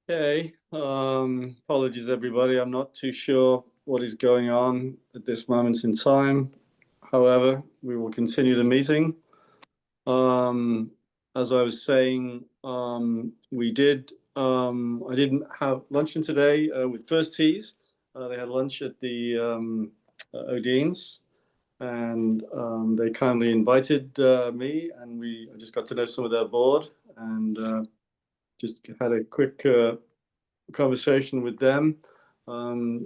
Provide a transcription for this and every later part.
Okay. Apologies, everybody. I'm not too sure what is going on at this moment in time. However, we will continue the meeting. Um, as I was saying, I didn't have luncheon today with First Teas. They had lunch at the Odean's, and they kindly invited me, and I just got to know some of their board, and just had a quick conversation with them.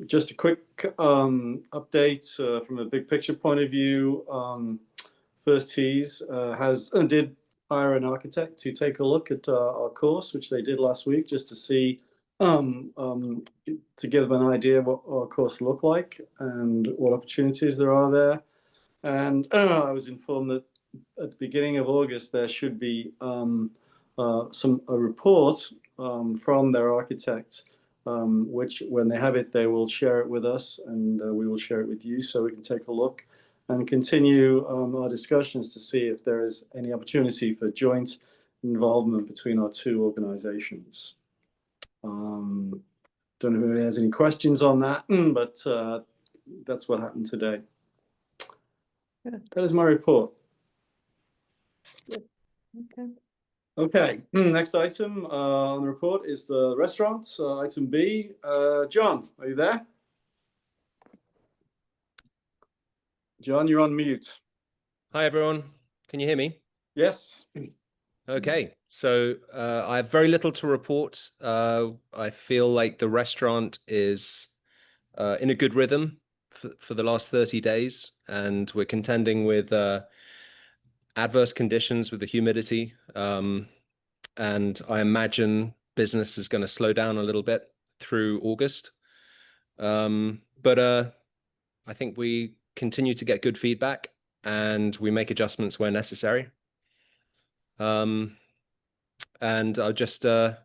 Just a quick update from a big picture point of view. First Teas did hire an architect to take a look at our course, which they did last week, just to see to give them an idea what our course looked like and what opportunities there are there. And I was informed that at the beginning of August there should be a report from their architect, which when they have it, they will share it with us, and we will share it with you so we can take a look and continue our discussions to see if there is any opportunity for joint involvement between our two organizations. Don't know if anybody has any questions on that, but that's what happened today. Yeah, that is my report. Okay. Okay, next item on the report is the restaurants, item B. John, are you there? John, you're on mute. Hi, everyone. Can you hear me? Yes. Okay, so I have very little to report. I feel like the restaurant is in a good rhythm for the last 30 days, and we're contending with adverse conditions with the humidity. And I imagine business is going to slow down a little bit through August. But I think we continue to get good feedback and we make adjustments where necessary. And I'll just, I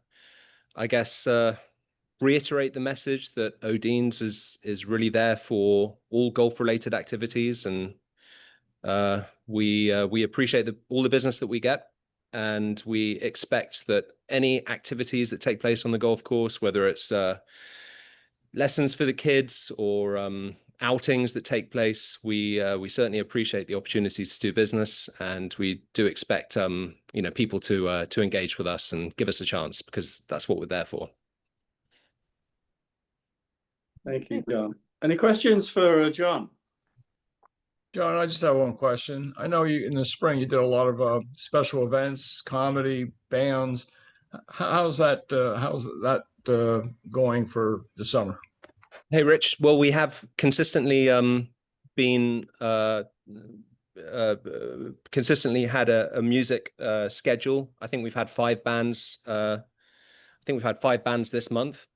guess, reiterate the message that Odean's is really there for all golf-related activities, and we appreciate all the business that we get, and we expect that any activities that take place on the golf course, whether it's lessons for the kids or outings that take place, we certainly appreciate the opportunity to do business, and we do expect people to engage with us and give us a chance, because that's what we're there for. Thank you, John. Any questions for John? John, I just have one question. I know you in the spring you did a lot of special events, comedy, bands. How's that going for the summer? Hey, Rich. Well, we have consistently been consistently had a music schedule. I think we've had 5 bands. I think we've had 5 bands this month,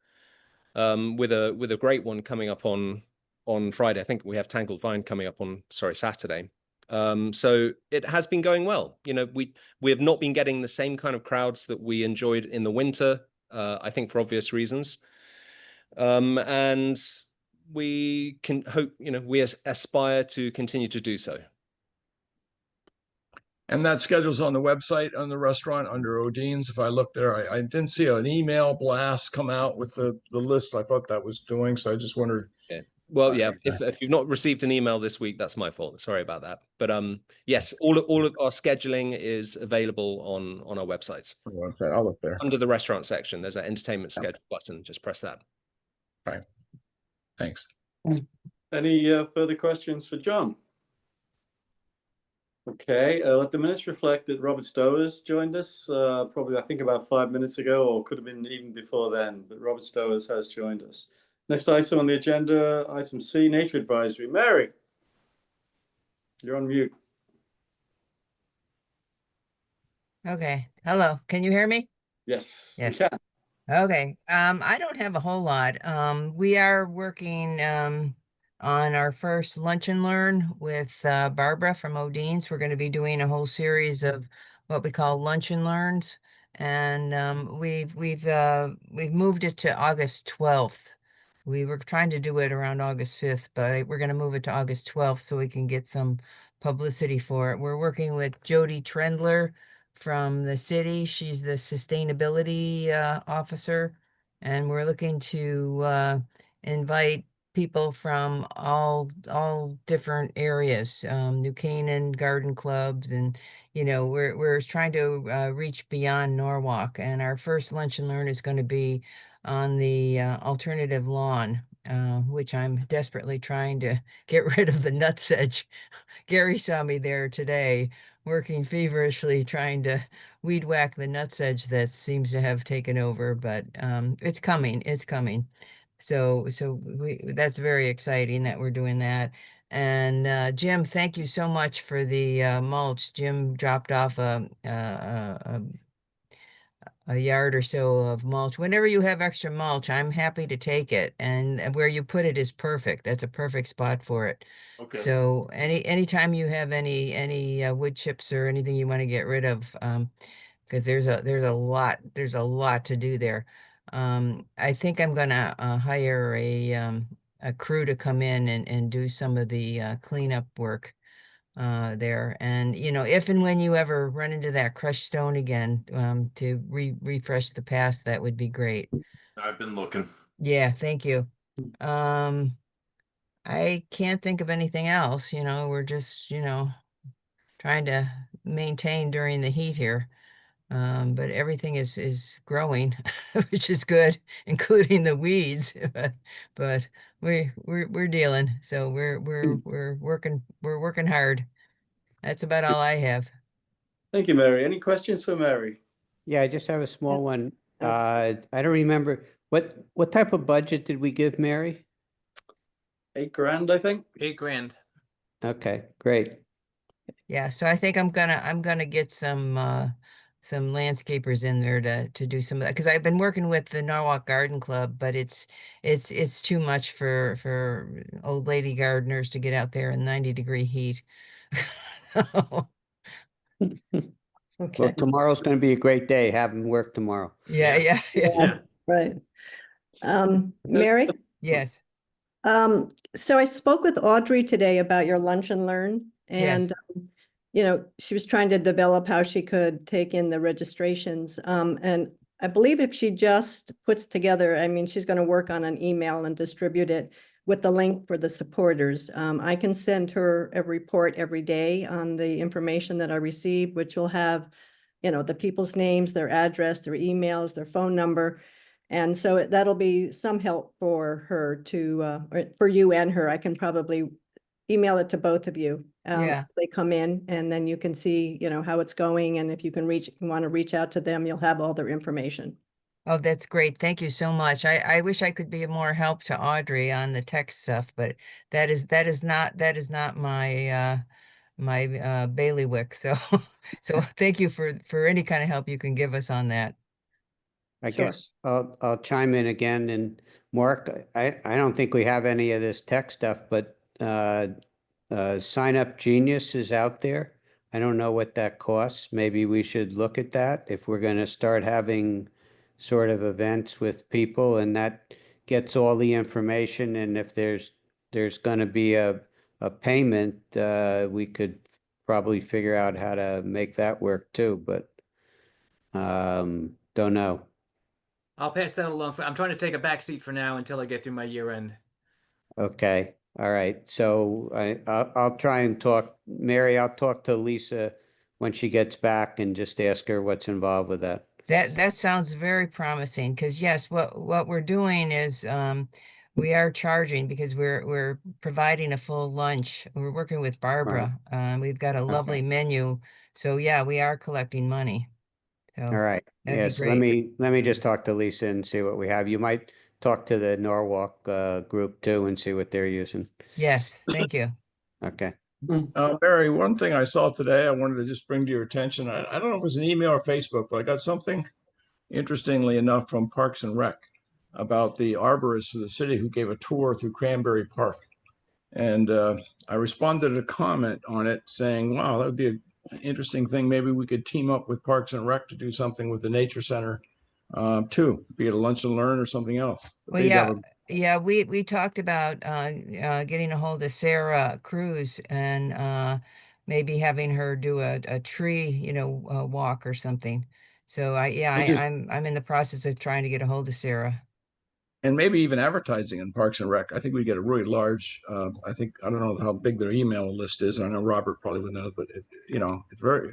with a great one coming up on Friday. I think we have Tangled Vine coming up on Saturday. So it has been going well. We have not been getting the same kind of crowds that we enjoyed in the winter. I think for obvious reasons. And we can hope, we aspire to continue to do so. And that schedule's on the website, on the restaurant under Odean's. If I look there, I didn't see an email blast come out with the list. I thought that was doing, so I just wondered. Yeah. Well, yeah, if you've not received an email this week, that's my fault. Sorry about that. But yes, all of our scheduling is available on our websites. Okay, I'll look there. Under the restaurant section, there's an entertainment schedule button. Just press that. Right. Thanks. Any further questions for John? Okay, let the minutes reflect that Robert Stowers joined us, probably I think about 5 minutes ago, or could have been even before then, but Robert Stowers has joined us. Next item on the agenda, item C, Nature Advisory. Mary, you're on mute. Okay. Hello. Can you hear me? Yes, Yes. we can. Okay. I don't have a whole lot. We are working on our first Lunch and Learn with Barbara from Odean's. We're going to be doing a whole series of what we call Lunch and Learns, and we've moved it to August 12th. We were trying to do it around August 5th, but we're going to move it to August 12th so we can get some publicity for it. We're working with Jody Trendler from the city. She's the sustainability officer, and we're looking to invite people from all different areas, New Canaan garden clubs, and we're trying to reach beyond Norwalk. And our first lunch and learn is going to be on the alternative lawn, which I'm desperately trying to get rid of the nutsedge. Gary saw me there today working feverishly trying to weed whack the nutsedge that seems to have taken over, but it's coming. It's coming. So that's very exciting that we're doing that. And Jim, thank you so much for the mulch. Jim dropped off a yard or so of mulch. Whenever you have extra mulch, I'm happy to take it. And where you put it is perfect. That's a perfect spot for it. Okay. So anytime you have any wood chips or anything you want to get rid of, because there's a lot to do there. I think I'm gonna hire a crew to come in and do some of the cleanup work there. And if and when you ever run into that crushed stone again, to refresh the past, that would be great. I've been looking. Yeah, thank you. I can't think of anything else. We're just trying to maintain during the heat here. But everything is growing, which is good, including the weeds. But we're dealing, so we're working hard. That's about all I have. Thank you, Mary. Any questions for Mary? Yeah, I just have a small one. I don't remember what type of budget did we give Mary? $8,000, I think. 8 grand. Okay, great. Yeah, so I think I'm gonna get some landscapers in there to do some of that, because I've been working with the Norwalk Garden Club, but it's too much for old lady gardeners to get out there in 90-degree heat. Okay. Well, tomorrow's going to be a great day. Have them work tomorrow. Yeah. Yeah, right. Mary? Yes. So I spoke with Audrey today about your lunch and learn, Yes. and she was trying to develop how she could take in the registrations. And I believe if she just puts together, I mean, she's going to work on an email and distribute it with the link for the supporters. I can send her a report every day on the information that I receive, which will have, the people's names, their address, their emails, their phone number. And so that'll be some help for her or for you and her. I can probably email it to both of you. Yeah. They come in and then you can see, how it's going. And if you want to reach out to them, you'll have all their information. Oh, that's great. Thank you so much. I wish I could be of more help to Audrey on the tech stuff, but that is not my my bailiwick. So thank you for any kind of help you can give us on that. I Sure. guess I'll chime in again. And Mark, I don't think we have any of this tech stuff, but Sign Up Genius is out there. I don't know what that costs. Maybe we should look at that if we're going to start having sort of events with people, and that gets all the information. And if there's going to be a payment, we could probably figure out how to make that work too, but don't know. I'll pass that along. I'm trying to take a back seat for now until I get through my year end. Okay, all right. So I'll try and talk, Mary, I'll talk to Lisa when she gets back and just ask her what's involved with that. That sounds very promising, because yes, what we're doing is we are charging because we're providing a full lunch. We're working with Barbara. We've got a lovely menu. So yeah, we are collecting money. So All right. that'd be Yes, great. let me just talk to Lisa and see what we have. You might talk to the Norwalk group too and see what they're using. Yes, thank you. Okay. Mary, one thing I saw today, I wanted to just bring to your attention. I don't know if it was an email or Facebook, but I got something, interestingly enough, from Parks and Rec about the arborist of the city who gave a tour through Cranberry Park. And I responded to a comment on it saying, wow, that would be an interesting thing. Maybe we could team up with Parks and Rec to do something with the Nature Center too, be it a lunch and learn or something else. But Well, they'd have yeah, we talked about getting a hold of Sarah Cruz and maybe having her do a tree, walk or something. So I just- I'm in the process of trying to get a hold of Sarah. and maybe even advertising in Parks and Rec. I think we get a really large, I don't know how big their email list is. I know Robert probably would know, but it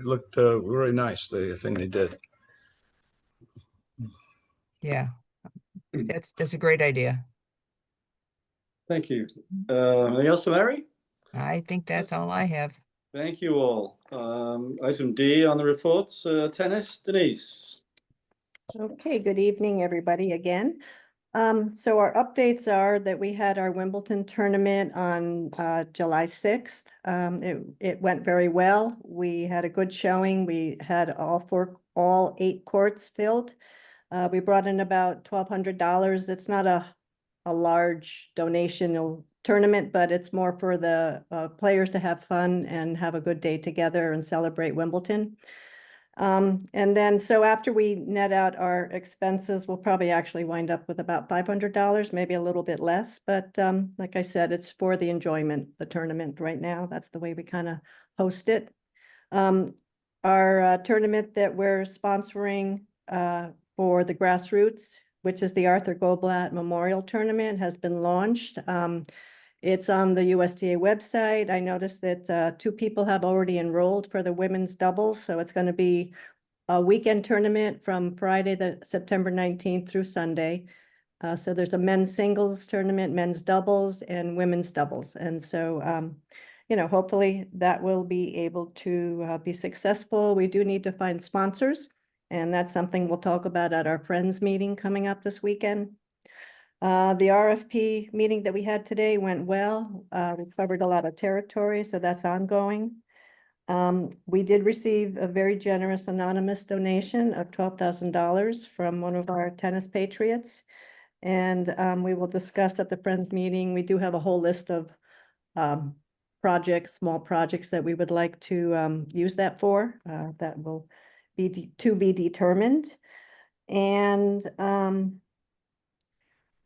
looked really nice, the thing they did. Yeah, that's a great idea. Thank you. Anything else, Mary? I think that's all I have. Thank you all. Item D on the reports, tennis, Denise. Okay, good evening, everybody, again. So our updates are that we had our Wimbledon tournament on July 6th. It went very well. We had a good showing. We had all 8 courts filled. We brought in about $1,200. It's not a large donational tournament, but it's more for the players to have fun and have a good day together and celebrate Wimbledon. And then, so after we net out our expenses, we'll probably actually wind up with about $500, maybe a little bit less. But like I said, it's for the enjoyment, the tournament right now. That's the way we kind of host it. Our tournament that we're sponsoring for the grassroots, which is the Arthur Goblat Memorial Tournament, has been launched. It's on the USTA website. I noticed that 2 people have already enrolled for the women's doubles. So it's going to be a weekend tournament from Friday, September 19th through Sunday. So there's a men's singles tournament, men's doubles, and women's doubles. And so, hopefully that will be able to be successful. We do need to find sponsors, and that's something we'll talk about at our Friends meeting coming up this weekend. The RFP meeting that we had today went well. We covered a lot of territory, so that's ongoing. We did receive a very generous anonymous donation of $12,000 from one of our tennis patriots. And we will discuss at the Friends meeting. We do have a whole list of projects, small projects that we would like to use that for. That will be to be determined. And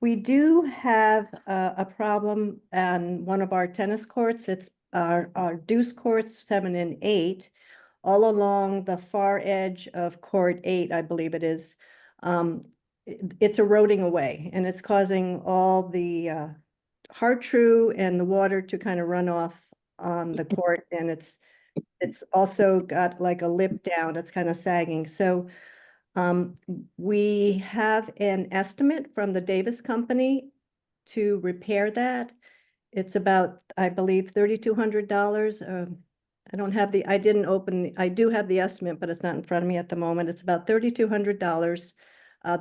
we do have a problem on one of our tennis courts. It's our deuce courts 7 and 8, all along the far edge of court 8, I believe it is. It's eroding away, and it's causing all the Har-Tru and the water to kind of run off on the court, and it's also got like a lip down. It's kind of sagging. So we have an estimate from the Davis Company to repair that. It's about, I believe, $3,200. I do have the estimate, but it's not in front of me at the moment. It's about $3,200.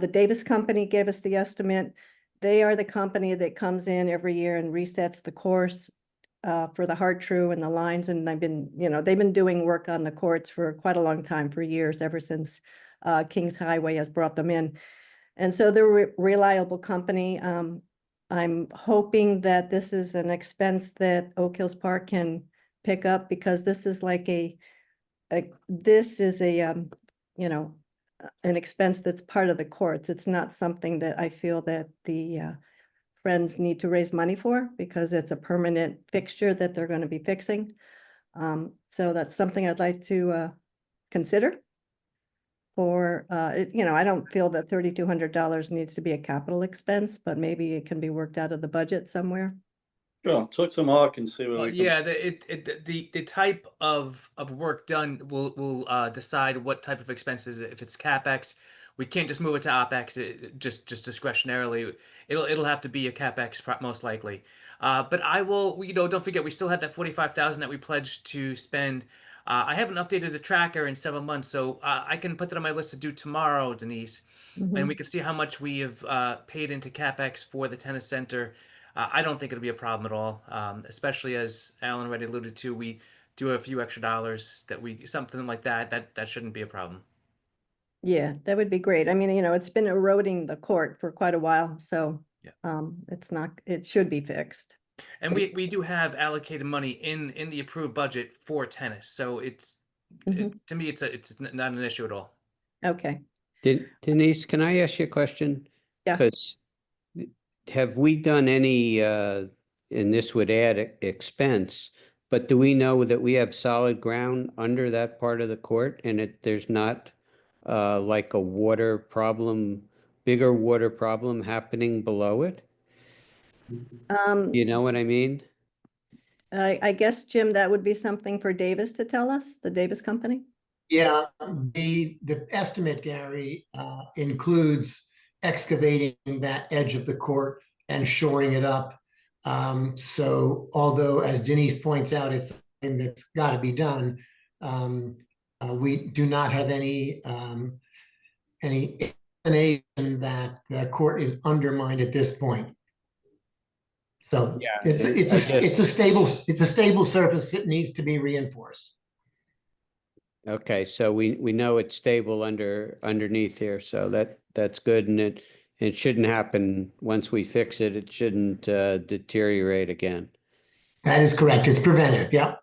The Davis Company gave us the estimate. They are the company that comes in every year and resets the course for the Har-Tru and the lines. And they've been doing work on the courts for quite a long time, for years, ever since Kings Highway has brought them in. And so they're a reliable company. I'm hoping that this is an expense that Oak Hills Park can pick up, because this is like an expense that's part of the courts. It's not something that I feel that the Friends need to raise money for, because it's a permanent fixture that they're going to be fixing. So that's something I'd like to consider. For, I don't feel that $3,200 needs to be a capital expense, but maybe it can be worked out of the budget somewhere. Sure, talk to Mark and see whether Well, we can. yeah, the type of work done will decide what type of expenses. If it's CapEx, we can't just move it to OpEx just discretionarily. It'll have to be a CapEx most likely. But I will, don't forget, we still had that $45,000 that we pledged to spend. I haven't updated the tracker in several months, so I can put that on my list to do tomorrow, Denise, and we can see how much we have paid into CapEx for the tennis center. I don't think it'll be a problem at all, especially as Alan already alluded to. We do have a few extra dollars something like that shouldn't be a problem. Yeah, that would be great. I mean, it's been eroding the court for quite a while, so Yeah. it should be fixed. And we do have allocated money in the approved budget for tennis, so to me it's not an issue at all. Okay. Denise, can I ask you a question? Yeah. Because have we done any, and this would add expense, but do we know that we have solid ground under that part of the court, and there's not like a water problem bigger water problem happening below it? You know what I mean? I guess, Jim, that would be something for Davis to tell us, the Davis Company? Yeah, the estimate, Gary, includes excavating that edge of the court and shoring it up. So although, as Denise points out, it's something that's got to be done, we do not have any explanation that the court is undermined at this point. So Yeah, it's a stable surface that needs to be reinforced. Okay, so we know it's stable underneath here, so that's good, and it shouldn't happen once we fix it. It shouldn't deteriorate again. That is correct. It's preventive. Yeah.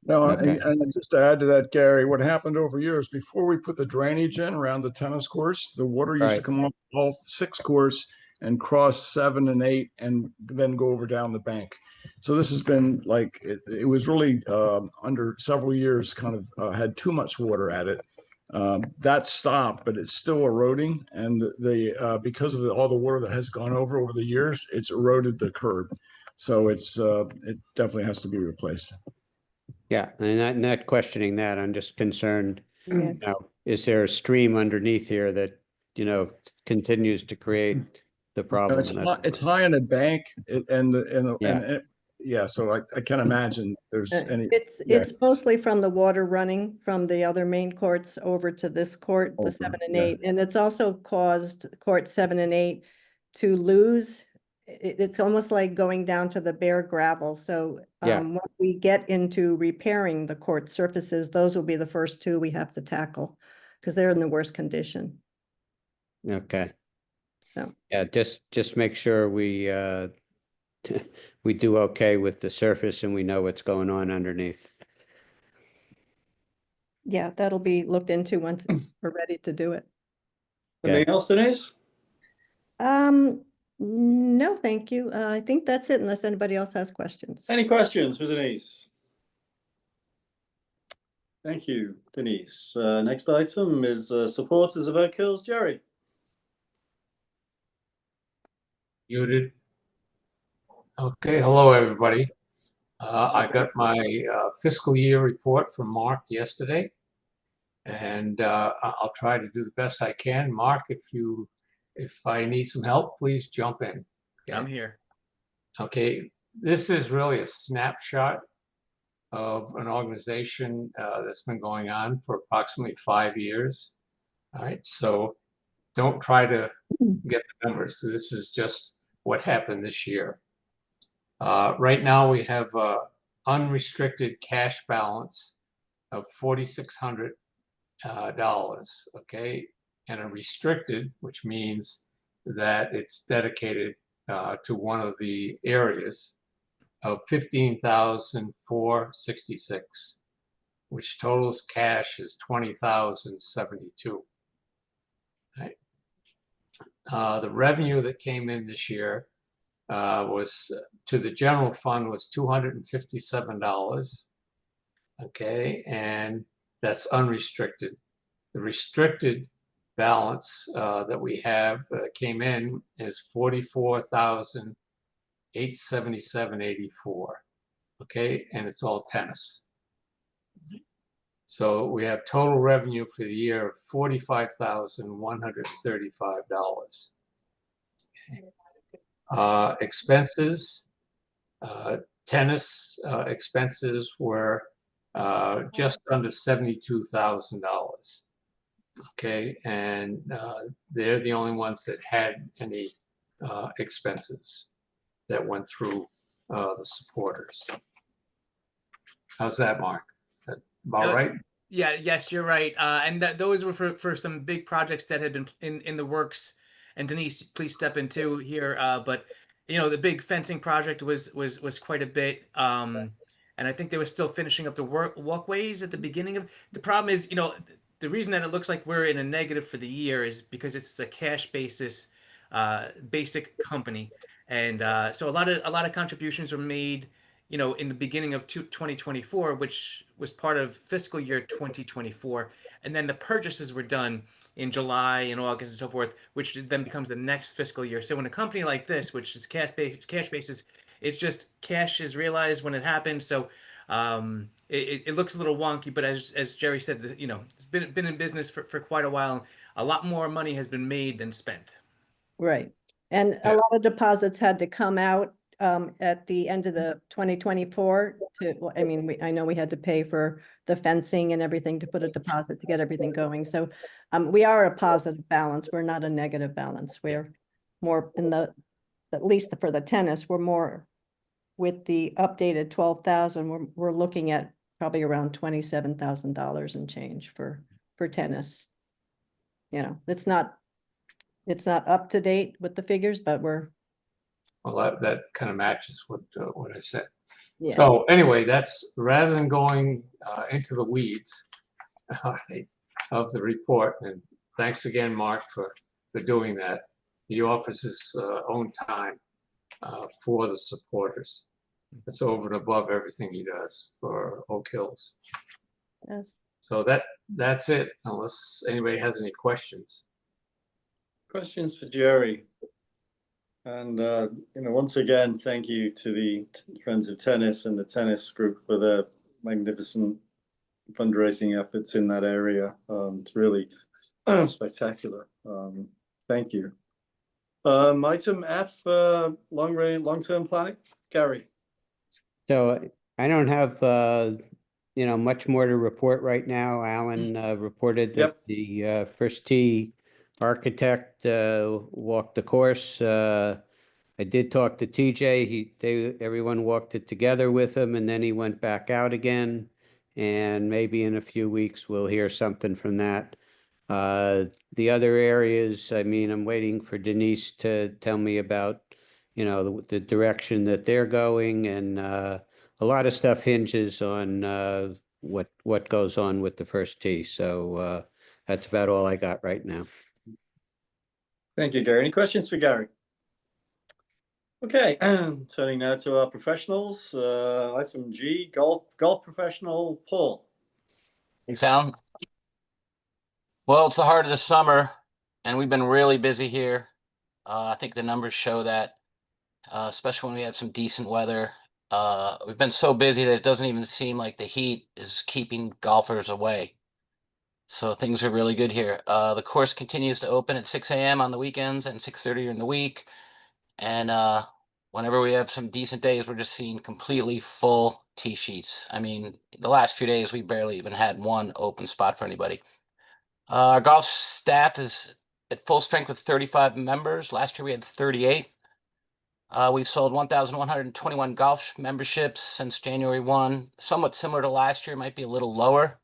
No, Okay. and just to add to that, Gary, what happened over years, before we put the drainage in around the tennis courts, the water used to Right. come off all 6 courts and cross 7 and 8 and then go over down the bank. So this has been like, it was really under several years kind of had too much water at it. That stopped, but it's still eroding. And because of all the water that has gone over the years, it's eroded the curb. So it definitely has to be replaced. Yeah, and not questioning that. I'm just concerned, Yeah. is there a stream underneath here that, continues to create the And problem? it's high on a bank, Yeah. yeah, so I can't imagine there's any. It's mostly from the water running from the other main courts over to this court, the Over, 7 and yeah. 8. And it's also caused court 7 and 8 to lose. It's almost like going down to the bare gravel. So Yeah. when we get into repairing the court surfaces, those will be the first 2 we have to tackle because they're in the worst condition. Okay. So, Yeah, just make sure we we do okay with the surface and we know what's going on underneath. yeah, that'll be looked into once we're ready to do it. Anything else, Denise? No, thank you. I think that's it unless anybody else has questions. Any questions for Denise? Thank you, Denise. Next item is supporters of Oak Hills. Jerry. Muted. Okay, hello, everybody. I got my fiscal year report from Mark yesterday, and I'll try to do the best I can. Mark, if I need some help, please jump in. Yeah, I'm here. Okay, this is really a snapshot of an organization that's been going on for approximately 5 years. All right, so don't try to get the numbers. So this is just what happened this year. Right now we have an unrestricted cash balance of $4,600, okay? And a restricted, which means that it's dedicated to one of the areas, of $15,466, which totals cash is $20,072. Right? The revenue that came in this year was to the general fund was $257. Okay, and that's unrestricted. The restricted balance that we have came in is $44,877.84. Okay, and it's all tennis. So we have total revenue for the year of $45,135. Expenses, tennis expenses were just under $72,000. Okay, and they're the only ones that had any expenses that went through the supporters. How's that, Mark? Is that about right? Yeah, yes, you're right. And those were for some big projects that had been in the works. And Denise, please step in too here. But the big fencing project was quite a bit. And I think they were still finishing up the walkways at the beginning of. The problem is, the reason that it looks like we're in a negative for the year is because it's a cash basis, basic company, and so a lot of contributions were made, you know, in the beginning of 2024, which was part of fiscal year 2024, and then the purchases were done in July and August and so forth, which then becomes the next fiscal year. So in a company like this, which is cash basis, it's just cash is realized when it happens. So it looks a little wonky, but as Jerry said, you know, it's been in business for quite a while. A lot more money has been made than spent. Right. And a lot of deposits had to come out at the end of the 2024 to, well, I mean, I know we had to pay for the fencing and everything to put a deposit to get everything going. So we are a positive balance. We're not a negative balance. We're more in the, at least for the tennis, we're more with the updated 12,000, we're looking at probably around $27,000 and change for tennis. You know, it's not up to date with the figures, but we're. Well, that kind of matches what I said. Yeah. So anyway, that's rather than going into the weeds of the report. And thanks again, Mark, for doing that. He offers his own time for the supporters. It's over and above everything he does for Oak Hills. Yes. So that's it, unless anybody has any questions. Questions for Jerry. And, you know, once again, thank you to the Friends of Tennis and the tennis group for their magnificent fundraising efforts in that area. It's really spectacular. Thank you. Item F, long-term planning. Gary. So I don't have, you know, much more to report right now. Alan reported that the first tee architect walked the course. I did talk to TJ. Everyone walked it together with him, and then he went back out again. And maybe in a few weeks we'll hear something from that. The other areas, I mean, I'm waiting for Denise to tell me about, you know, the direction that they're going, and a lot of stuff hinges on what goes on with the first tee. So that's about all I got right now. Thank you, Gary. Any questions for Gary? Okay, turning now to our professionals. Item G, golf professional, Paul. Thanks, Alan. Well, it's the heart of the summer, and we've been really busy here. I think the numbers show that, especially when we have some decent weather. We've been so busy that it doesn't even seem like the heat is keeping golfers away. So things are really good here. The course continues to open at 6 a.m. on the weekends and 6:30 during the week. And whenever we have some decent days, we're just seeing completely full tee sheets. I mean, the last few days, we barely even had one open spot for anybody. Our golf staff is at full strength with 35 members. Last year, we had 38. We've sold 1,121 golf memberships since January 1. Somewhat similar to last year, might be a little lower.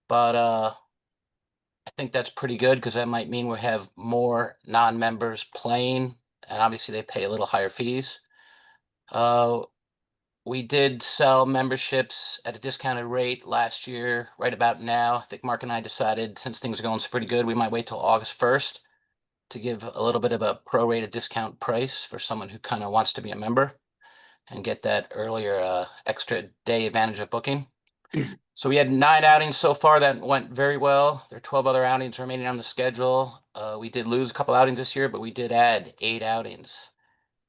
But I think that's pretty good because that might mean we have more non-members playing, and obviously they pay a little higher fees. We did sell memberships at a discounted rate last year, right about now. I think Mark and I decided, since things are going so pretty good, we might wait till August 1st to give a little bit of a prorated discount price for someone who kind of wants to be a member and get that earlier extra day advantage of booking. So we had 9 outings so far that went very well. There are 12 other outings remaining on the schedule. We did lose a couple outings this year, but we did add 8 outings.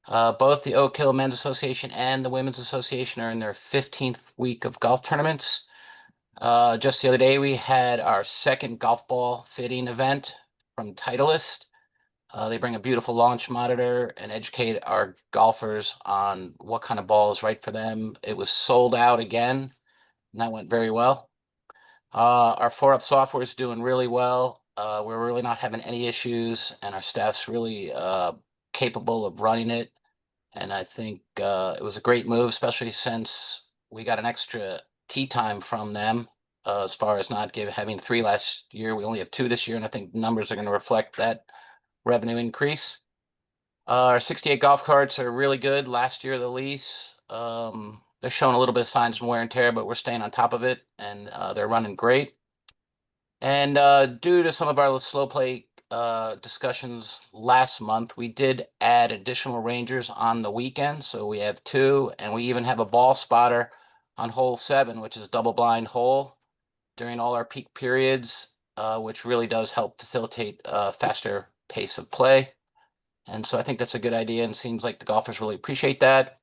Both the Oak Hill Men's Association and the Women's Association are in their 15th week of golf tournaments. Just the other day, we had our second golf ball fitting event from Titleist. They bring a beautiful launch monitor and educate our golfers on what kind of ball is right for them. It was sold out again, and that went very well. Our 4Up software is doing really well. We're really not having any issues, and our staff's really capable of running it. And I think it was a great move, especially since we got an extra tee time from them. As far as not having 3 last year, we only have 2 this year, and I think numbers are going to reflect that revenue increase. Our 68 golf carts are really good. Last year, the lease, they're showing a little bit of signs of wear and tear, but we're staying on top of it, and they're running great. And due to some of our slow play discussions last month, we did add additional rangers on the weekend. So we have 2, and we even have a ball spotter on hole 7, which is double blind hole during all our peak periods, which really does help facilitate a faster pace of play. And so I think that's a good idea, and seems like the golfers really appreciate that.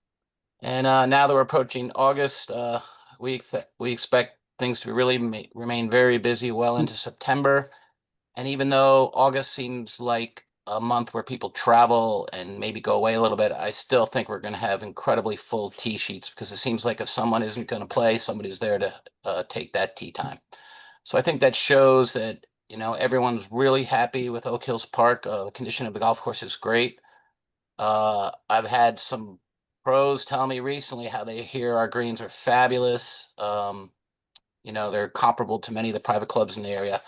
And now that we're approaching August, we expect things to really remain very busy well into September. And even though August seems like a month where people travel and maybe go away a little bit, I still think we're going to have incredibly full tee sheets, because it seems like if someone isn't going to play, somebody's there to take that tee time. So I think that shows that, you know, everyone's really happy with Oak Hills Park. The condition of the golf course is great. I've had some pros tell me recently how they hear our greens are fabulous. You know, they're comparable to many of the private clubs in the area.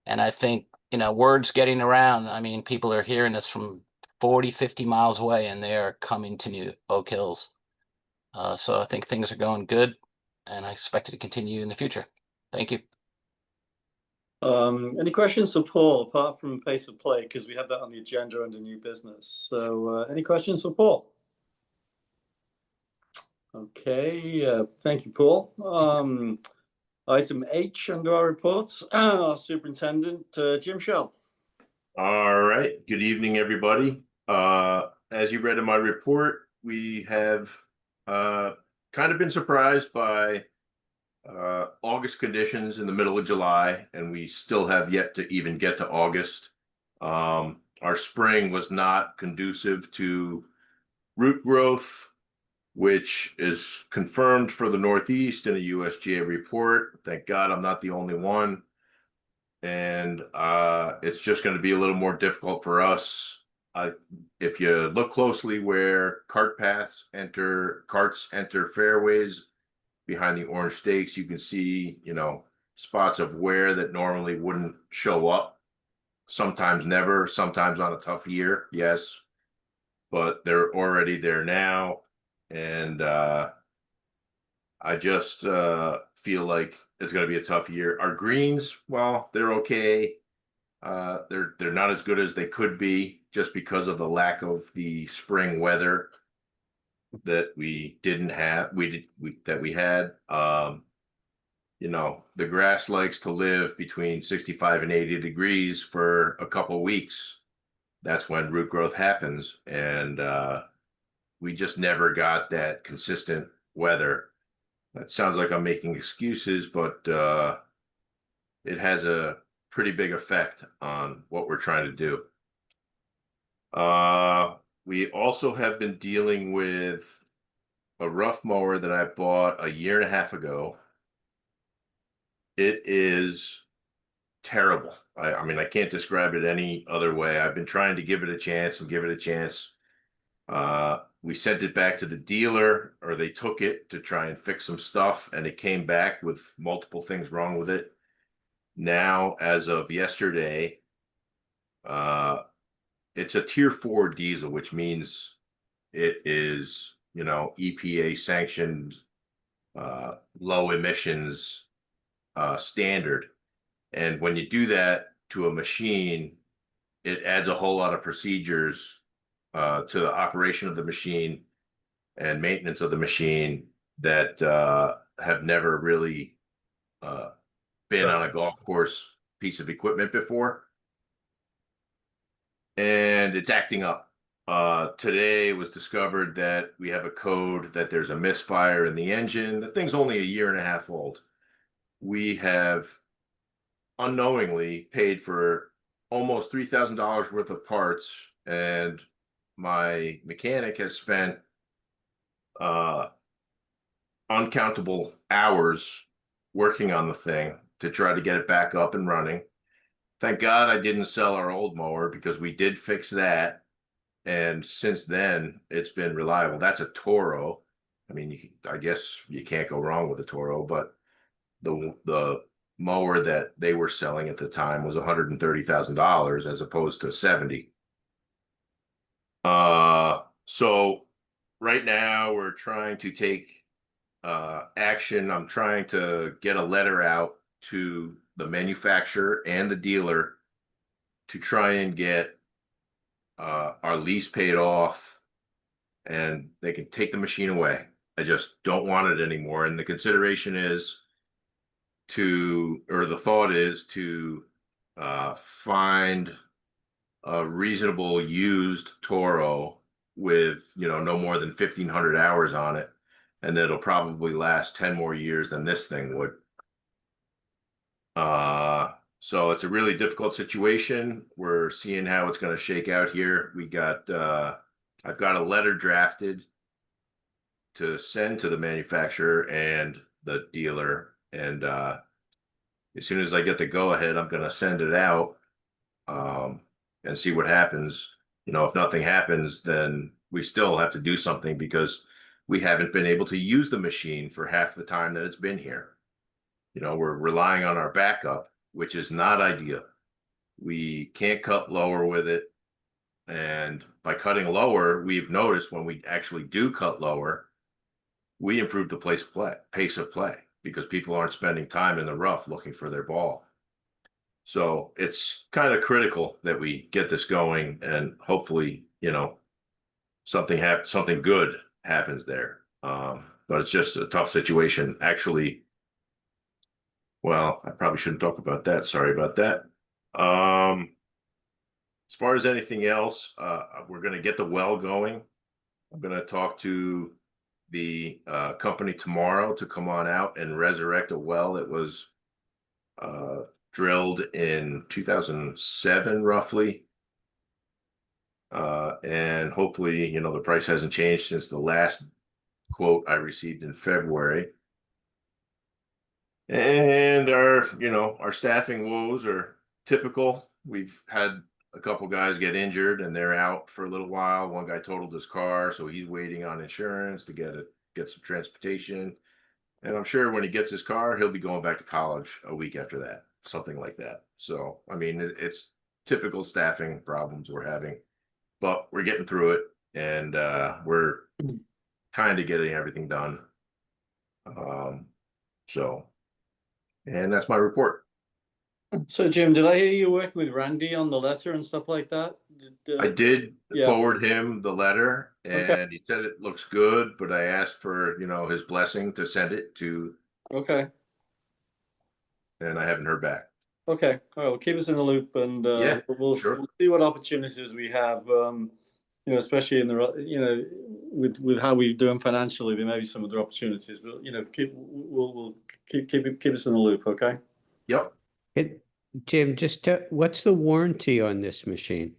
And I think, you know, word's getting around. I mean, people are hearing this from 40, 50 miles away, and they're coming to New Oak Hills. So I think things are going good, and I expect it to continue in the future. Thank you. Any questions for Paul, apart from pace of play, because we have that on the agenda under new business. So any questions for Paul? Okay, thank you, Paul. Item H under our reports, our superintendent, Jim Shell. All right, good evening, everybody. As you read in my report, we have kind of been surprised by August conditions in the middle of July, and we still have yet to even get to August. Our spring was not conducive to root growth, which is confirmed for the Northeast in a USGA report. Thank God I'm not the only one. And it's just going to be a little more difficult for us. If you look closely where carts enter fairways behind the orange stakes, you can see, you know, spots of wear that normally wouldn't show up. Sometimes never, sometimes on a tough year, yes, but they're already there now. And I just feel like it's going to be a tough year. Our greens, well, they're okay. They're not as good as they could be, just because of the lack of the spring weather that we didn't have. That we had. You know, the grass likes to live between 65 and 80 degrees for a couple weeks. That's when root growth happens, and we just never got that consistent weather. That sounds like I'm making excuses, but it has a pretty big effect on what we're trying to do. We also have been dealing with a rough mower that I bought a year and a half ago. It is terrible. I mean, I can't describe it any other way. I've been trying to give it a chance and give it a chance. We sent it back to the dealer, or they took it to try and fix some stuff, and it came back with multiple things wrong with it. Now, as of yesterday, it's a tier 4 diesel, which means it is, you know, EPA sanctioned, low emissions standard. And when you do that to a machine, it adds a whole lot of procedures to the operation of the machine and maintenance of the machine that have never really been on a golf course piece of equipment before. And it's acting up. Today it was discovered that we have a code that there's a misfire in the engine. The thing's only a year and a half old. We have unknowingly paid for almost $3,000 worth of parts, and my mechanic has spent uncountable hours working on the thing to try to get it back up and running. Thank God I didn't sell our old mower, because we did fix that, and since then it's been reliable. That's a Toro. I mean, I guess you can't go wrong with a Toro, but the mower that they were selling at the time was $130,000 as opposed to 70. So right now we're trying to take action. I'm trying to get a letter out to the manufacturer and the dealer to try and get our lease paid off, and they can take the machine away. I just don't want it anymore. And the consideration is the thought is to find a reasonable used Toro with, no more than 1,500 hours on it, and it'll probably last 10 more years than this thing would. So it's a really difficult situation. We're seeing how it's going to shake out here. I've got a letter drafted to send to the manufacturer and the dealer, and as soon as I get the go ahead, I'm going to send it out and see what happens. If nothing happens, then we still have to do something, because we haven't been able to use the machine for half the time that it's been here. We're relying on our backup, which is not ideal. We can't cut lower with it. And by cutting lower, we've noticed when we actually do cut lower, we improve the pace of play, because people aren't spending time in the rough looking for their ball. So it's kind of critical that we get this going, and hopefully, something good happens there. But it's just a tough situation. Actually, well, I probably shouldn't talk about that. Sorry about that. As far as anything else, we're going to get the well going. I'm going to talk to the company tomorrow to come on out and resurrect a well that was drilled in 2007, roughly. And hopefully, the price hasn't changed since the last quote I received in February. And our staffing woes are typical. We've had a couple guys get injured and they're out for a little while. One guy totaled his car, so he's waiting on insurance to get some transportation. And I'm sure when he gets his car, he'll be going back to college a week after that, something like that. So, I mean, it's typical staffing problems we're having, but we're getting through it, and we're kind of getting everything done. And that's my report. So, Jim, did I hear you working with Randy on the letter and stuff like that? I did Yeah. forward him the letter, and Okay. he said it looks good, but I asked for, his blessing to send it to, Okay. and I haven't heard back. Okay. All right. Well, keep us in the loop, and Yeah, we'll sure. see what opportunities we have. Especially in the with how we're doing financially, there may be some other opportunities. But we'll keep us in the loop. Okay. Yep. Jim, what's the warranty on this machine?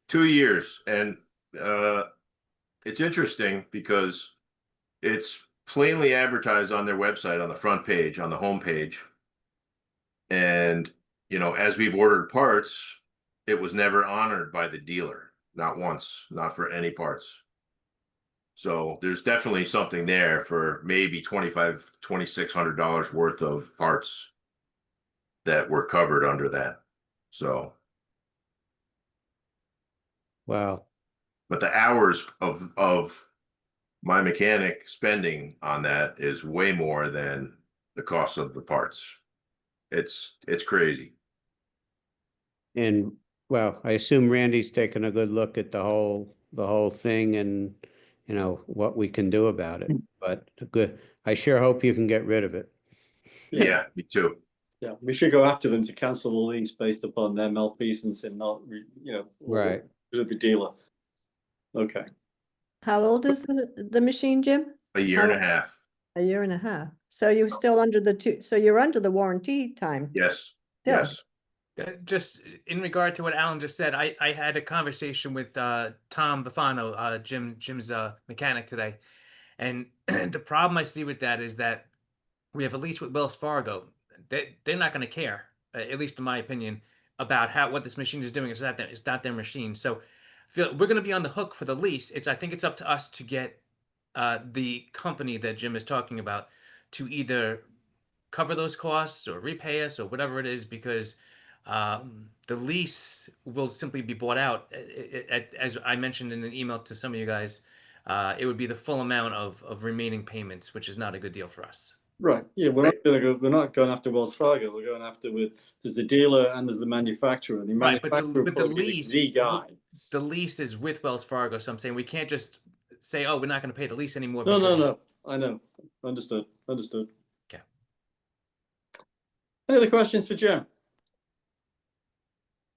2 years. And it's interesting because it's plainly advertised on their website on the front page, on the home page. And, as we've ordered parts, it was never honored by the dealer. Not once, not for any parts. So there's definitely something there for maybe $2,500, $2,600 worth of parts that were covered under that. So. Wow. But the hours of my mechanic spending on that is way more than the cost of the parts. It's crazy. And well, I assume Randy's taken a good look at the whole thing, and what we can do about it. But good. I sure hope you can get rid of it. Yeah, me too. Yeah, we should go after them to cancel the lease based upon their malfeasance and not, Right. the dealer. Okay. How old is the machine, Jim? A year and a half. A year and a half. So you're still under you're under the warranty time. Yes. Still. Yes. Just in regard to what Alan just said, I had a conversation with Tom Bufano, Jim's mechanic today, and the problem I see with that is that we have a lease with Wells Fargo. They're not going to care, at least in my opinion, about what this machine is doing. It's not their machine. So we're going to be on the hook for the lease. I think it's up to us to get the company that Jim is talking about to either cover those costs or repay us or whatever it is, because the lease will simply be bought out. As I mentioned in an email to some of you guys, it would be the full amount of remaining payments, which is not a good deal for us. Right. Yeah, we're not going to go. We're not going after Wells Fargo. We're going after there's the dealer and there's the manufacturer. The Right, but manufacturer but the probably lease, the guy. the lease is with Wells Fargo. So I'm saying we can't just say, oh, we're not going to pay the lease anymore. No, because... no. I know. Understood. Okay. Any other questions for Jim?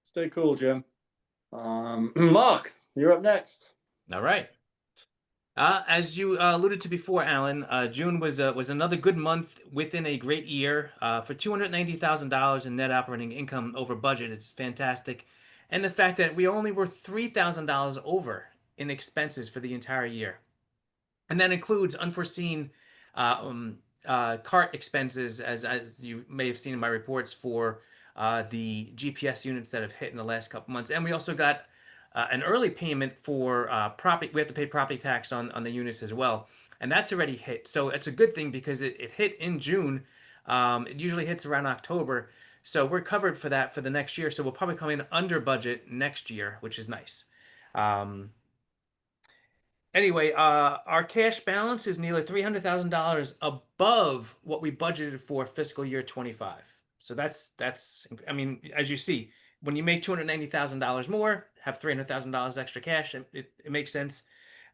Stay cool, Jim. Mark, you're up next. All right. As you alluded to before, Alan, June was another good month within a great year. For $290,000 in net operating income over budget, it's fantastic. And the fact that we only were $3,000 over in expenses for the entire year. And that includes unforeseen cart expenses, as you may have seen in my reports, for the GPS units that have hit in the last couple months. And we also got an early payment for property. We have to pay property tax on the units as well. And that's already hit. So it's a good thing because it hit in June. It usually hits around October. So we're covered for that for the next year. So we'll probably come in under budget next year, which is nice. Anyway, our cash balance is nearly $300,000 above what we budgeted for fiscal year 25. So that's, I mean, as you see, when you make $290,000 more, have $300,000 extra cash, it makes sense.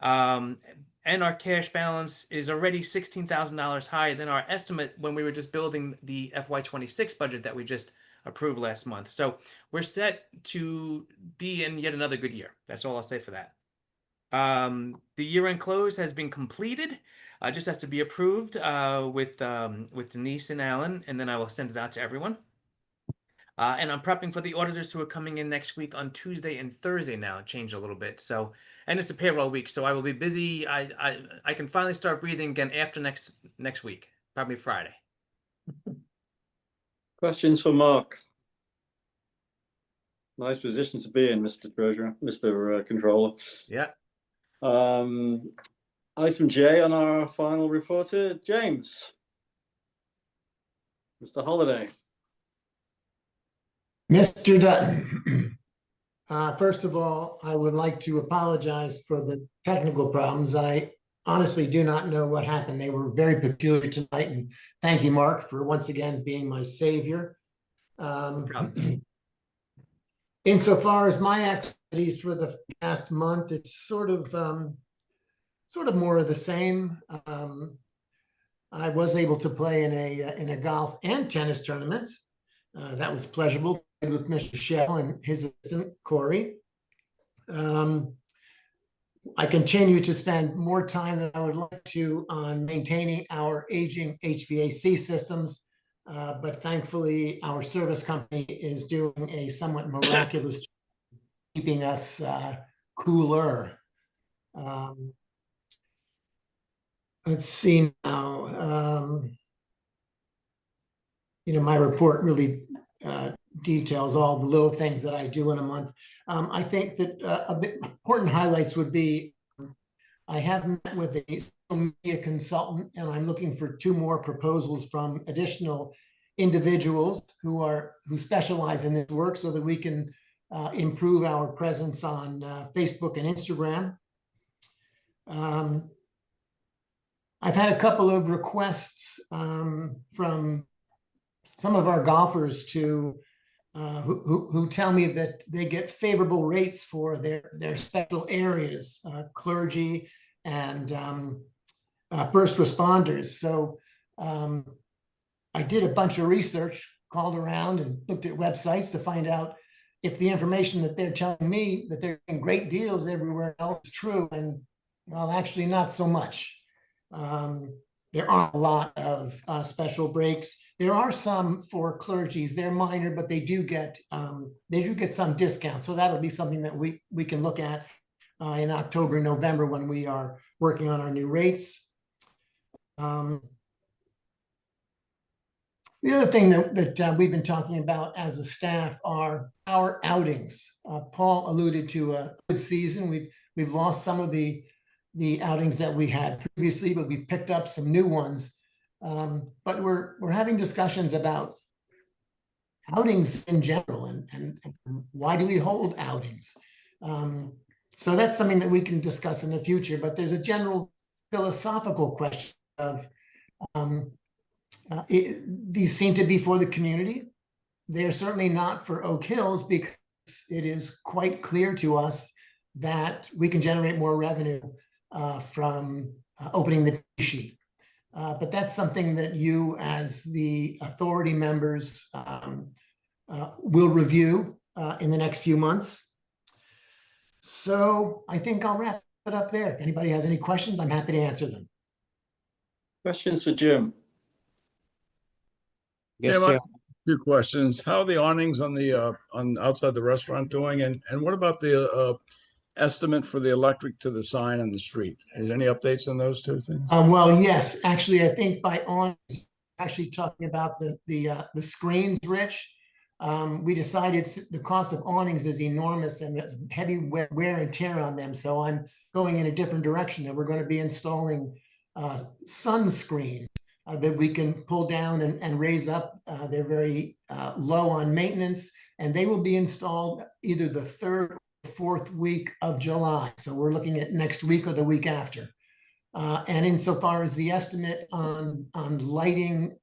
And our cash balance is already $16,000 higher than our estimate when we were just building the FY26 budget that we just approved last month. So we're set to be in yet another good year. That's all I'll say for that. The year-end close has been completed. Just has to be approved with Denise and Alan, and then I will send it out to everyone. And I'm prepping for the auditors who are coming in next week on Tuesday and Thursday now. It changed a little bit. So, and it's a payroll week, so I will be busy. I can finally start breathing again after next week, probably Friday. Questions for Mark? Nice position to be in, Mr. Treasurer, Mr. Controller. Yeah. Item J on our final reporter, James. Mr. Holliday. Mr. Dutton, first of all, I would like to apologize for the technical problems. I honestly do not know what happened. They were very peculiar tonight, and thank you, Mark, for once again being my savior. Insofar as my activities for the past month, it's sort of more of the same. I was able to play in a golf and tennis tournaments. That was pleasurable with Mr. Shell and his assistant, Corey. I continue to spend more time than I would like to on maintaining our aging HVAC systems, but thankfully our service company is doing a somewhat miraculous job keeping us cooler. Let's see now. My report really details all the little things that I do in a month. I think that a bit important highlights would be I have met with a social media consultant, and I'm looking for 2 more proposals from additional individuals who specialize in this work so that we can improve our presence on Facebook and Instagram. I've had a couple of requests from some of our golfers who tell me that they get favorable rates for their special areas, clergy and first responders. So I did a bunch of research, called around and looked at websites to find out if the information that they're telling me that they're getting great deals everywhere else is true. And well, actually not so much. There aren't a lot of special breaks. There are some for clergies. They're minor, but they do get some discounts. So that'll be something that we can look at in October, November when we are working on our new rates. The other thing that we've been talking about as a staff are our outings. Paul alluded to a good season. We've lost some of the outings that we had previously, but we picked up some new ones. But we're having discussions about outings in general and why do we hold outings? So that's something that we can discuss in the future, but there's a general philosophical question of These seem to be for the community. They're certainly not for Oak Hills because it is quite clear to us that we can generate more revenue from opening the sheet. But that's something that you, as the authority members, will review in the next few months. So I think I'll wrap it up there. If anybody has any questions, I'm happy to answer them. Questions for Jim? Guess Jim, I the- have a few questions. How are the awnings on the on outside the restaurant doing? And what about the estimate for the electric to the sign on the street? Is there any updates on those two things? Well, yes, actually, I think by on actually talking about the screens, Rich. We decided the cost of awnings is enormous and there's heavy wear and tear on them. So I'm going in a different direction, and we're going to be installing sunscreen that we can pull down and raise up. They're very low on maintenance, and they will be installed either the 3rd or 4th week of July. So we're looking at next week or the week after. And insofar as the estimate on lighting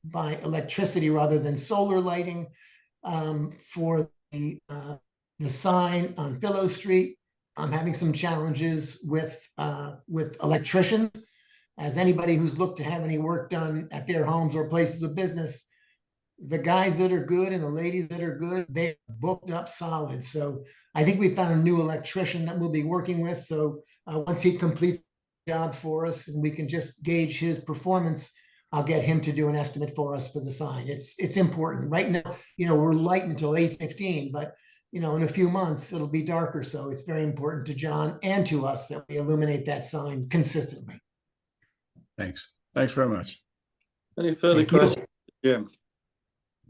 by electricity rather than solar lighting for the sign on Pillow Street, I'm having some challenges with electricians. As anybody who's looked to have any work done at their homes or places of business, the guys that are good and the ladies that are good, they're booked up solid. So I think we found a new electrician that we'll be working with. So once he completes the job for us and we can just gauge his performance, I'll get him to do an estimate for us for the sign. It's important. Right now, we're light until 8:15, but in a few months it'll be darker. So it's very important to John and to us that we illuminate that sign consistently. Thanks. Thanks very much. Any further Thank you. questions, Jim?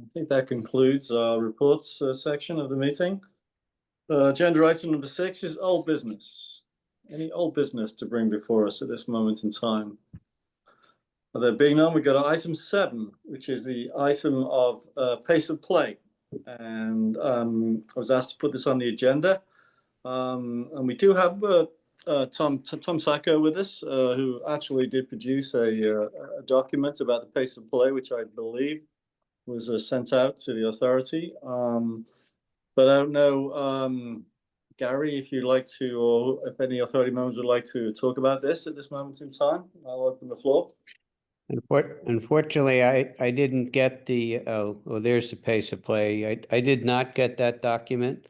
I think that concludes our reports section of the meeting. Agenda item number 6 is old business. Any old business to bring before us at this moment in time? There being none, we go to item 7, which is the item of pace of play. And I was asked to put this on the agenda. And we do have Tom Sacco with us, who actually did produce a document about the pace of play, which I believe was sent out to the authority. But I don't know, Gary, if you'd like to, or if any authority members would like to talk about this at this moment in time. I'll open the floor. Unfortunately, I didn't get the, there's the pace of play. I did not get that document,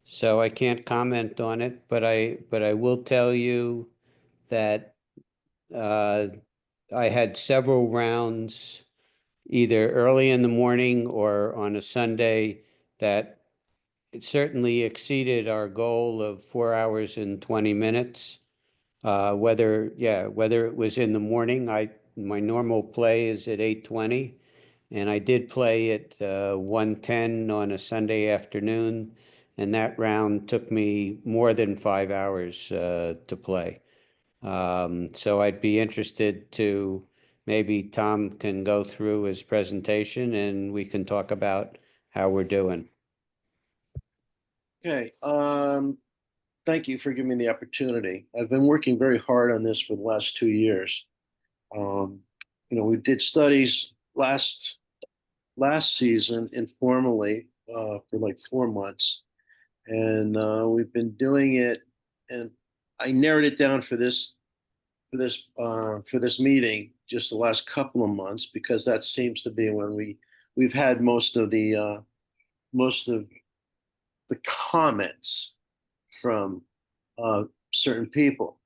so I can't comment on it, but I will tell you that I had several rounds either early in the morning or on a Sunday that it certainly exceeded our goal of 4 hours and 20 minutes. Whether it was in the morning, my normal play is at 8:20, and I did play at 1:10 on a Sunday afternoon, and that round took me more than 5 hours to play. So I'd be interested to, maybe Tom can go through his presentation and we can talk about how we're doing. Okay, thank you for giving me the opportunity. I've been working very hard on this for the last 2 years. We did studies last season informally for like 4 months, and we've been doing it. And I narrowed it down for this meeting just the last couple of months, because that seems to be when we've had most of the comments from certain people.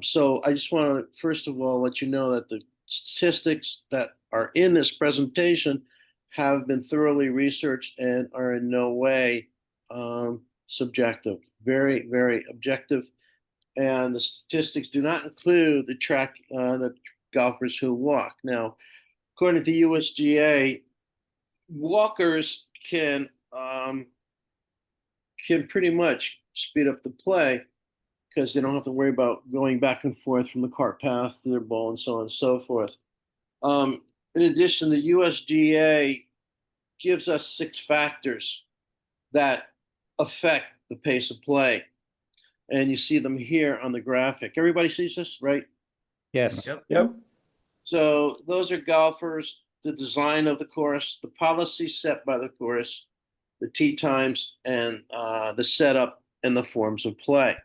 So I just want to first of all let you know that the statistics that are in this presentation have been thoroughly researched and are in no way subjective. Very, very objective. And the statistics do not include the golfers who walk. Now, according to USGA, walkers can pretty much speed up the play because they don't have to worry about going back and forth from the cart path to their ball and so on and so forth. In addition, the USGA gives us 6 factors that affect the pace of play. And you see them here on the graphic. Everybody sees this, right? Yes. Yep. Yep. So those are golfers, the design of the course, the policy set by the course, the tee times, and the setup and the forms of play.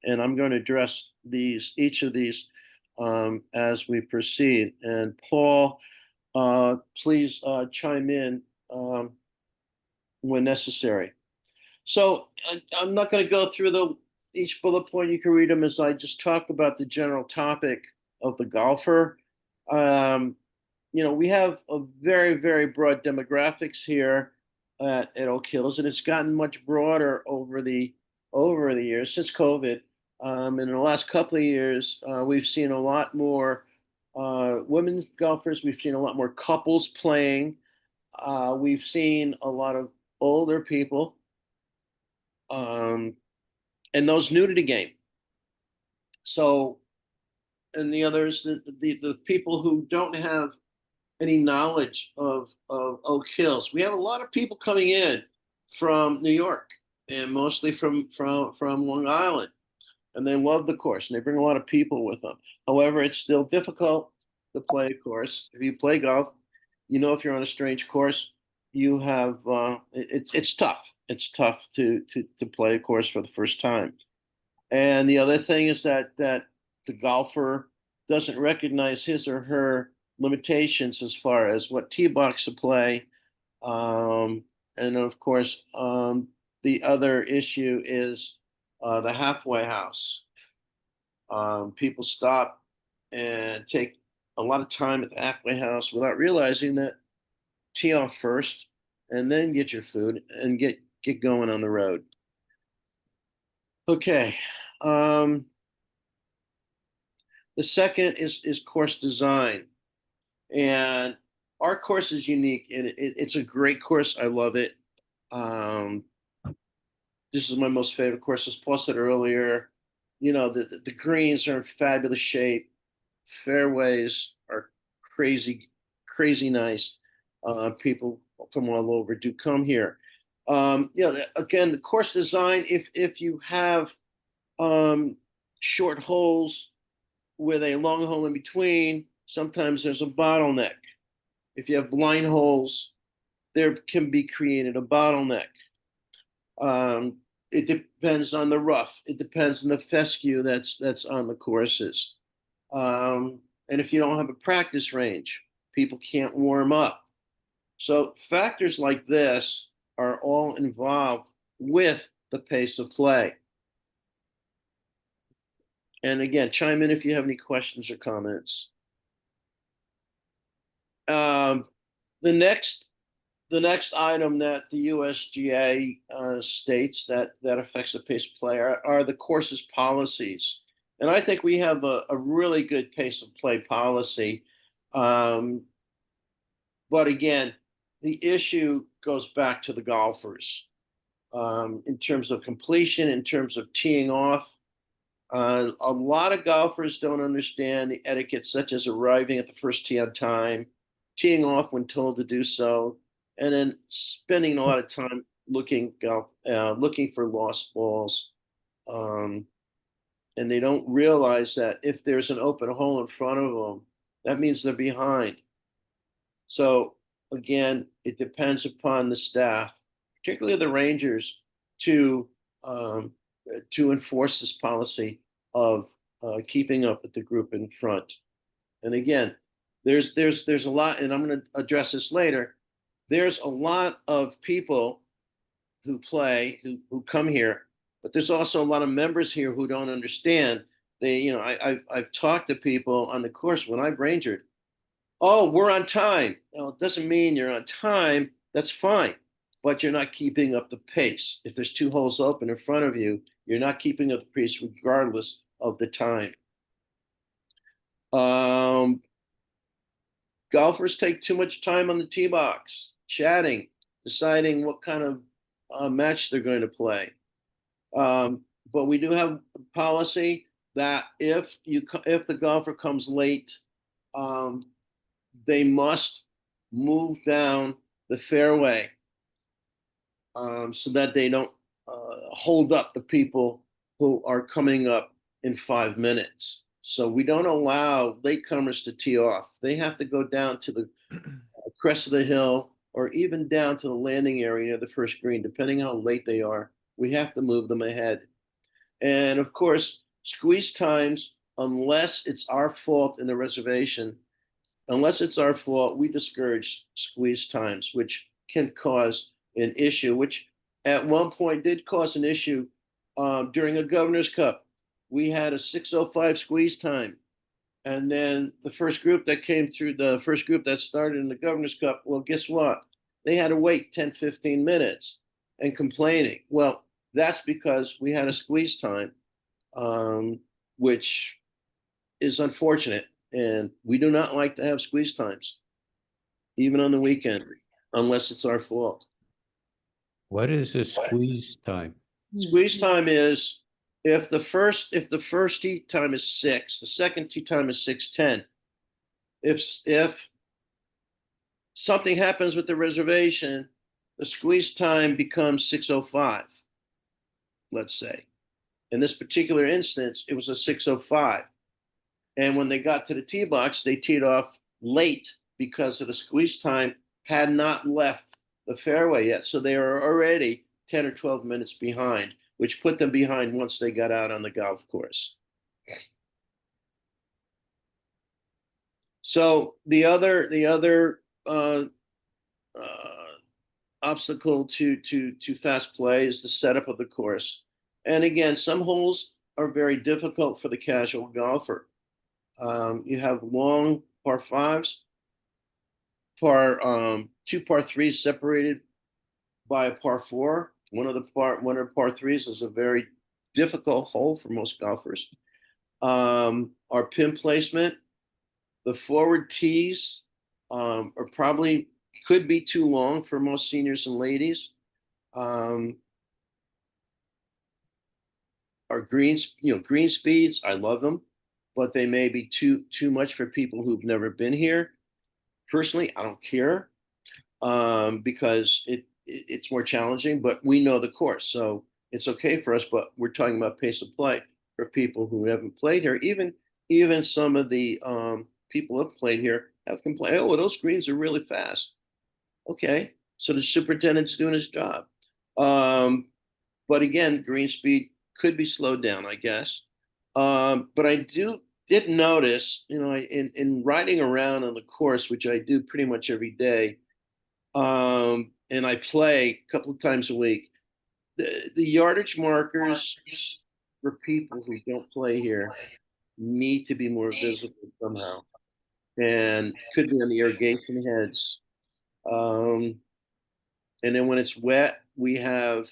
And I'm going to address each of these as we proceed. And Paul, please chime in when necessary. So I'm not going to go through each bullet point. You can read them as I just talk about the general topic of the golfer. We have a very, very broad demographics here at Oak Hills, and it's gotten much broader over the years since COVID. In the last couple of years, we've seen a lot more women golfers. We've seen a lot more couples playing. We've seen a lot of older people, and those new to the game. So, and the others, the people who don't have any knowledge of Oak Hills. We have a lot of people coming in from New York and mostly from Long Island, and they love the course and they bring a lot of people with them. However, it's still difficult to play a course. If you play golf, if you're on a strange course, you have it's tough. It's tough to play a course for the first time. And the other thing is that the golfer doesn't recognize his or her limitations as far as what tee box to play. And of course, the other issue is the halfway house. People stop and take a lot of time at the halfway house without realizing that tee off first and then get your food and get going on the road. Okay. The second is course design. And our course is unique, and it's a great course. I love it. This is my most favorite course. As Paul said earlier, the greens are in fabulous shape. Fairways are crazy nice. People from all over do come here. Again, the course design, if you have short holes with a long hole in between, sometimes there's a bottleneck. If you have blind holes, there can be created a bottleneck. It depends on the rough. It depends on the fescue that's on the courses. And if you don't have a practice range, people can't warm up. So factors like this are all involved with the pace of play. And again, chime in if you have any questions or comments. The next item that the USGA states that affects the pace of play are the course's policies. And I think we have a really good pace of play policy. But again, the issue goes back to the golfers in terms of completion, in terms of teeing off. A lot of golfers don't understand the etiquette, such as arriving at the first tee on time, teeing off when told to do so, and then spending a lot of time looking for lost balls. And they don't realize that if there's an open hole in front of them, that means they're behind. So again, it depends upon the staff, particularly the Rangers, to enforce this policy of keeping up with the group in front. And again, there's a lot, and I'm going to address this later. There's a lot of people who play, who come here, but there's also a lot of members here who don't understand. I've talked to people on the course when I've rangered. Oh, we're on time. Well, it doesn't mean you're on time. That's fine, but you're not keeping up the pace. If there's 2 holes open in front of you, you're not keeping up the pace regardless of the time. Golfers take too much time on the tee box, chatting, deciding what kind of match they're going to play. But we do have a policy that if the golfer comes late, they must move down the fairway so that they don't hold up the people who are coming up in 5 minutes. So we don't allow latecomers to tee off. They have to go down to the crest of the hill or even down to the landing area near the first green, depending how late they are. We have to move them ahead. And of course, squeeze times, unless it's our fault in the reservation, unless it's our fault, we discourage squeeze times, which can cause an issue, which at one point did cause an issue during a Governor's Cup. We had a 6:05 squeeze time. And then the first group that came through, the first group that started in the Governor's Cup, well, guess what? They had to wait 10, 15 minutes and complaining. Well, that's because we had a squeeze time, which is unfortunate. And we do not like to have squeeze times, even on the weekend, unless it's our fault. What is a squeeze time? Squeeze time is if the first tee time is 6, the second tee time is 6:10. If something happens with the reservation, the squeeze time becomes 6:05, let's say. In this particular instance, it was a 6:05. And when they got to the tee box, they teed off late because of the squeeze time had not left the fairway yet. So they were already 10 or 12 minutes behind, which put them behind once they got out on the golf course. So the other obstacle to fast play is the setup of the course. And again, some holes are very difficult for the casual golfer. You have long par 5s, two par 3s separated by a par 4. One of the par 3s is a very difficult hole for most golfers. Our pin placement, the forward tees are probably could be too long for most seniors and ladies. Our greens, green speeds, I love them, but they may be too much for people who've never been here. Personally, I don't care because it's more challenging, but we know the course, so it's okay for us. But we're talking about pace of play for people who haven't played here. Even some of the people who have played here have complained, oh, those greens are really fast. Okay, so the superintendent's doing his job. But again, green speed could be slowed down, I guess. But I did notice, in riding around on the course, which I do pretty much every day, and I play a couple of times a week, the yardage markers for people who don't play here need to be more visible somehow, and could be on the irrigation heads. And then when it's wet, we have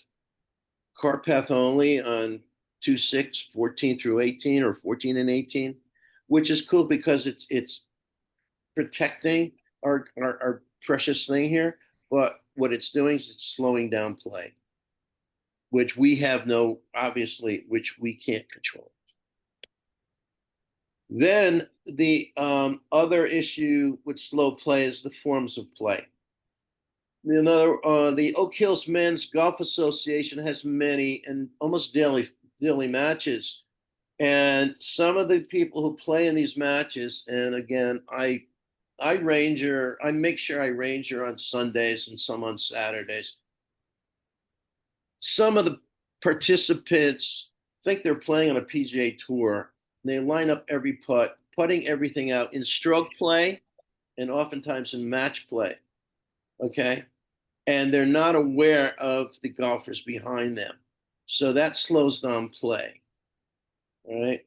cart path only on 2-6, 14 through 18, or 14 and 18, which is cool because it's protecting our precious thing here. But what it's doing is it's slowing down play, which we which we can't control. Then the other issue with slow play is the forms of play. The Oak Hills Men's Golf Association has many and almost daily matches. And some of the people who play in these matches, and again, I make sure I ranger on Sundays and some on Saturdays. Some of the participants think they're playing on a PGA Tour. They line up every putt, putting everything out in stroke play and oftentimes in match play. Okay. And they're not aware of the golfers behind them. So that slows down play. All right.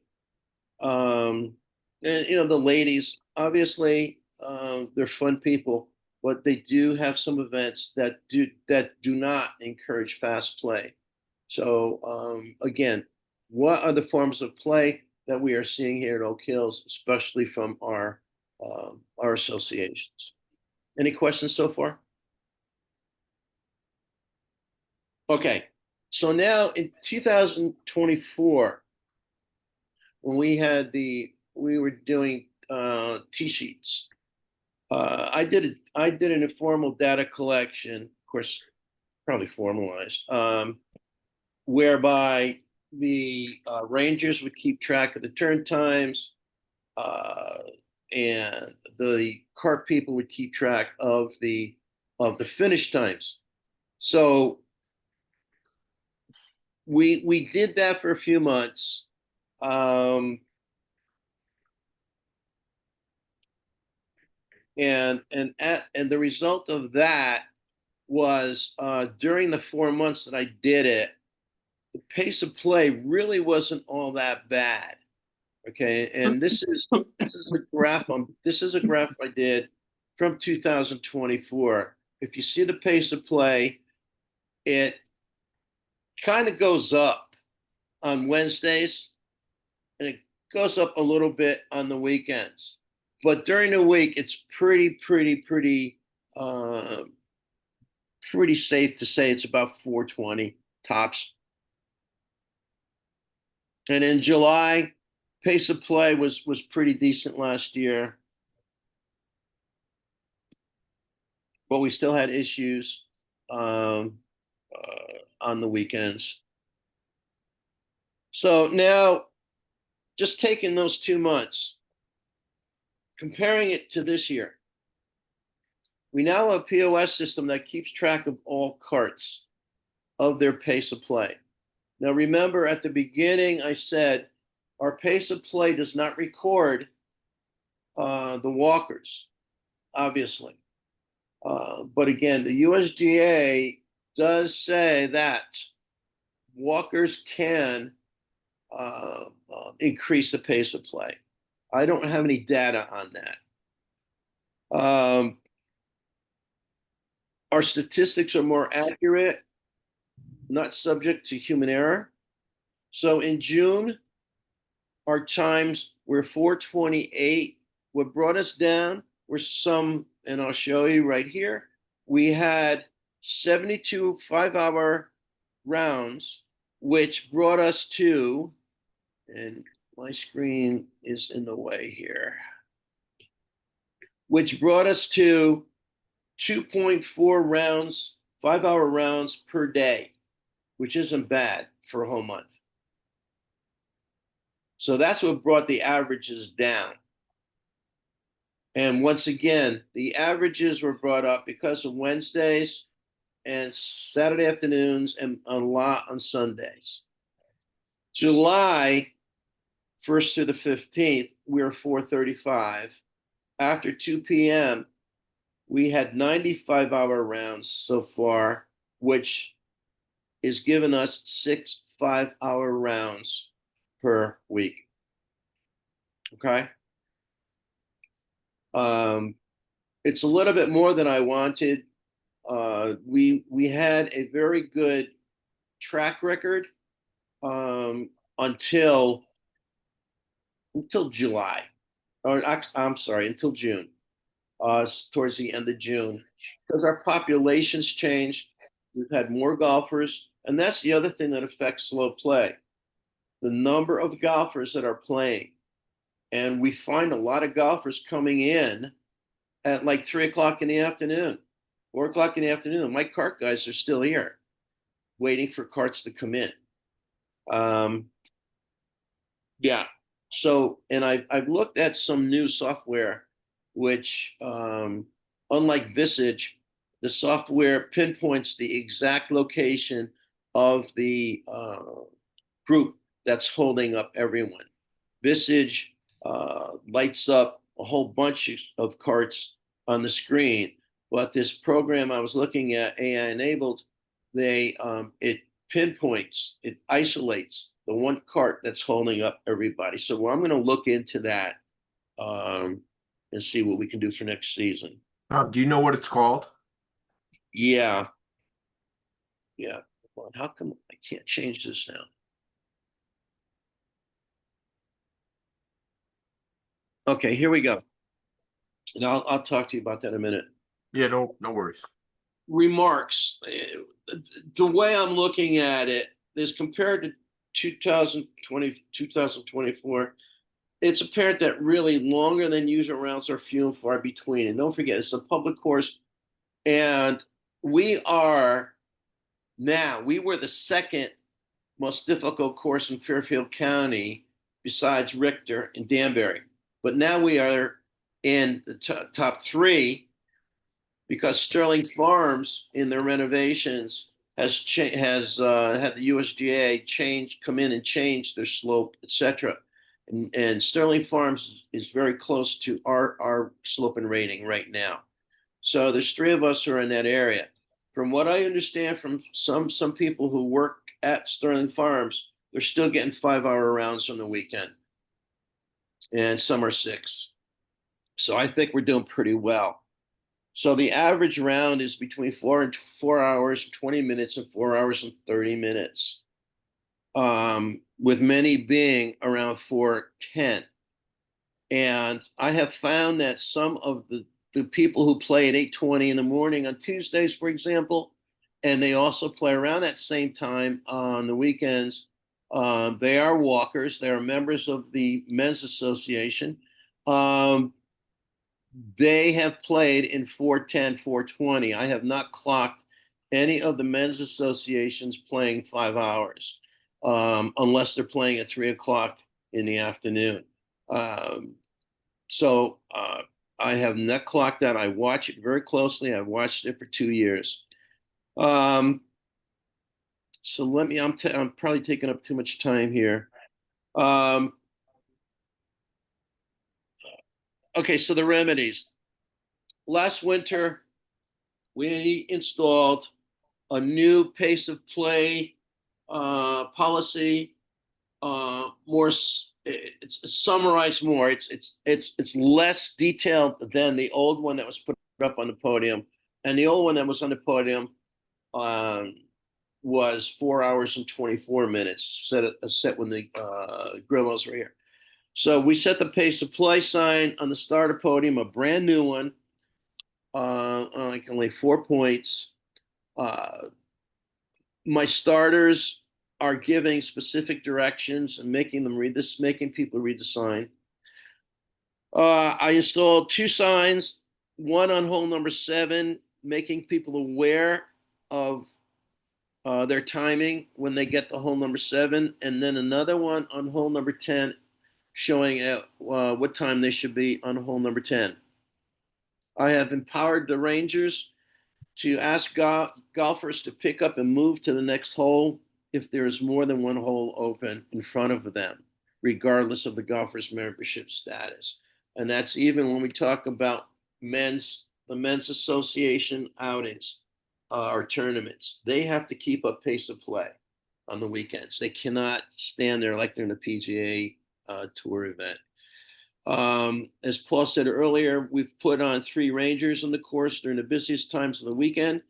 And, the ladies, obviously, they're fun people, but they do have some events that do not encourage fast play. So, again, what are the forms of play that we are seeing here at Oak Hills, especially from our associations? Any questions so far? Okay, so now in 2024, when we were doing tee sheets, I did an informal data collection, of course, probably formalized, whereby the rangers would keep track of the turn times, and the cart people would keep track of the finish times. So we did that for a few months. And the result of that was during the 4 months that I did it, the pace of play really wasn't all that bad. Okay, and this is a graph I did from 2024. If you see the pace of play, it kind of goes up on Wednesdays, and it goes up a little bit on the weekends. But during the week, it's pretty safe to say it's about 420 tops. And in July, pace of play was pretty decent last year, but we still had issues on the weekends. So now, just taking those 2 months, comparing it to this year, we now have a POS system that keeps track of all carts of their pace of play. Now, remember at the beginning, I said our pace of play does not record the walkers, obviously. But again, the USDA does say that walkers can increase the pace of play. I don't have any data on that. Our statistics are more accurate, not subject to human error. So in June, our times were 4:28. What brought us down were some, and I'll show you right here, we had 72 5-hour rounds, which brought us to, and my screen is in the way here, which brought us to 2.4 rounds, 5-hour rounds per day, which isn't bad for a whole month. So that's what brought the averages down. And once again, the averages were brought up because of Wednesdays and Saturday afternoons and a lot on Sundays. July 1st to the 15th, we were 435. After 2 p.m., we had 95-hour rounds so far, which is giving us 6 5-hour rounds per week. Okay. It's a little bit more than I wanted. We had a very good track record until July, or I'm sorry, until June, towards the end of June, because our populations changed. We've had more golfers, and that's the other thing that affects slow play. The number of golfers that are playing. And we find a lot of golfers coming in at like 3 o'clock in the afternoon, 4 o'clock in the afternoon. My cart guys are still here waiting for carts to come in. Yeah. So, and I've looked at some new software, which unlike Visage, the software pinpoints the exact location of the group that's holding up everyone. Visage lights up a whole bunch of carts on the screen, but this program I was looking at, AI enabled, it pinpoints, it isolates the one cart that's holding up everybody. So I'm going to look into that and see what we can do for next season. Do you know what it's called? Yeah. How come I can't change this now? Okay, here we go. And I'll talk to you about that in a minute. Yeah, no worries. Remarks. The way I'm looking at it is compared to 2020, 2024, it's apparent that really longer than usual rounds are few and far between. And don't forget, it's a public course. And we were the second most difficult course in Fairfield County besides Richter and Danbury. But now we are in the top 3 because Sterling Farms in their renovations has had the USGA come in and change their slope, etc. And Sterling Farms is very close to our slope and rating right now. So there's 3 of us who are in that area. From what I understand from some people who work at Sterling Farms, they're still getting 5-hour rounds on the weekend, and some are 6. So I think we're doing pretty well. So the average round is between 4 hours and 20 minutes and 4 hours and 30 minutes, with many being around 4:10. And I have found that some of the people who play at 8:20 in the morning on Tuesdays, for example, and they also play around that same time on the weekends, they are walkers. They are members of the Men's Association. They have played in 4:10, 4:20. I have not clocked any of the Men's Associations playing 5 hours, unless they're playing at 3 o'clock in the afternoon. So I have not clocked that. I watch it very closely. I've watched it for 2 years. So I'm probably taking up too much time here. Okay, so the remedies. Last winter, we installed a new pace of play policy. It's summarized more. It's less detailed than the old one that was put up on the podium, and the old one that was on the podium was 4 hours and 24 minutes set when the Grillos were here. So we set the pace of play sign on the starter podium, a brand new one, like only 4 points. My starters are giving specific directions and making people read the sign. I installed 2 signs, one on hole number 7, making people aware of their timing when they get to hole number 7, and then another one on hole number 10, showing what time they should be on hole number 10. I have empowered the rangers to ask golfers to pick up and move to the next hole if there is more than one hole open in front of them, regardless of the golfer's membership status. And that's even when we talk about the Men's Association outings or tournaments. They have to keep up pace of play on the weekends. They cannot stand there like they're in a PGA Tour event. As Paul said earlier, we've put on 3 rangers on the course during the busiest times of the weekend,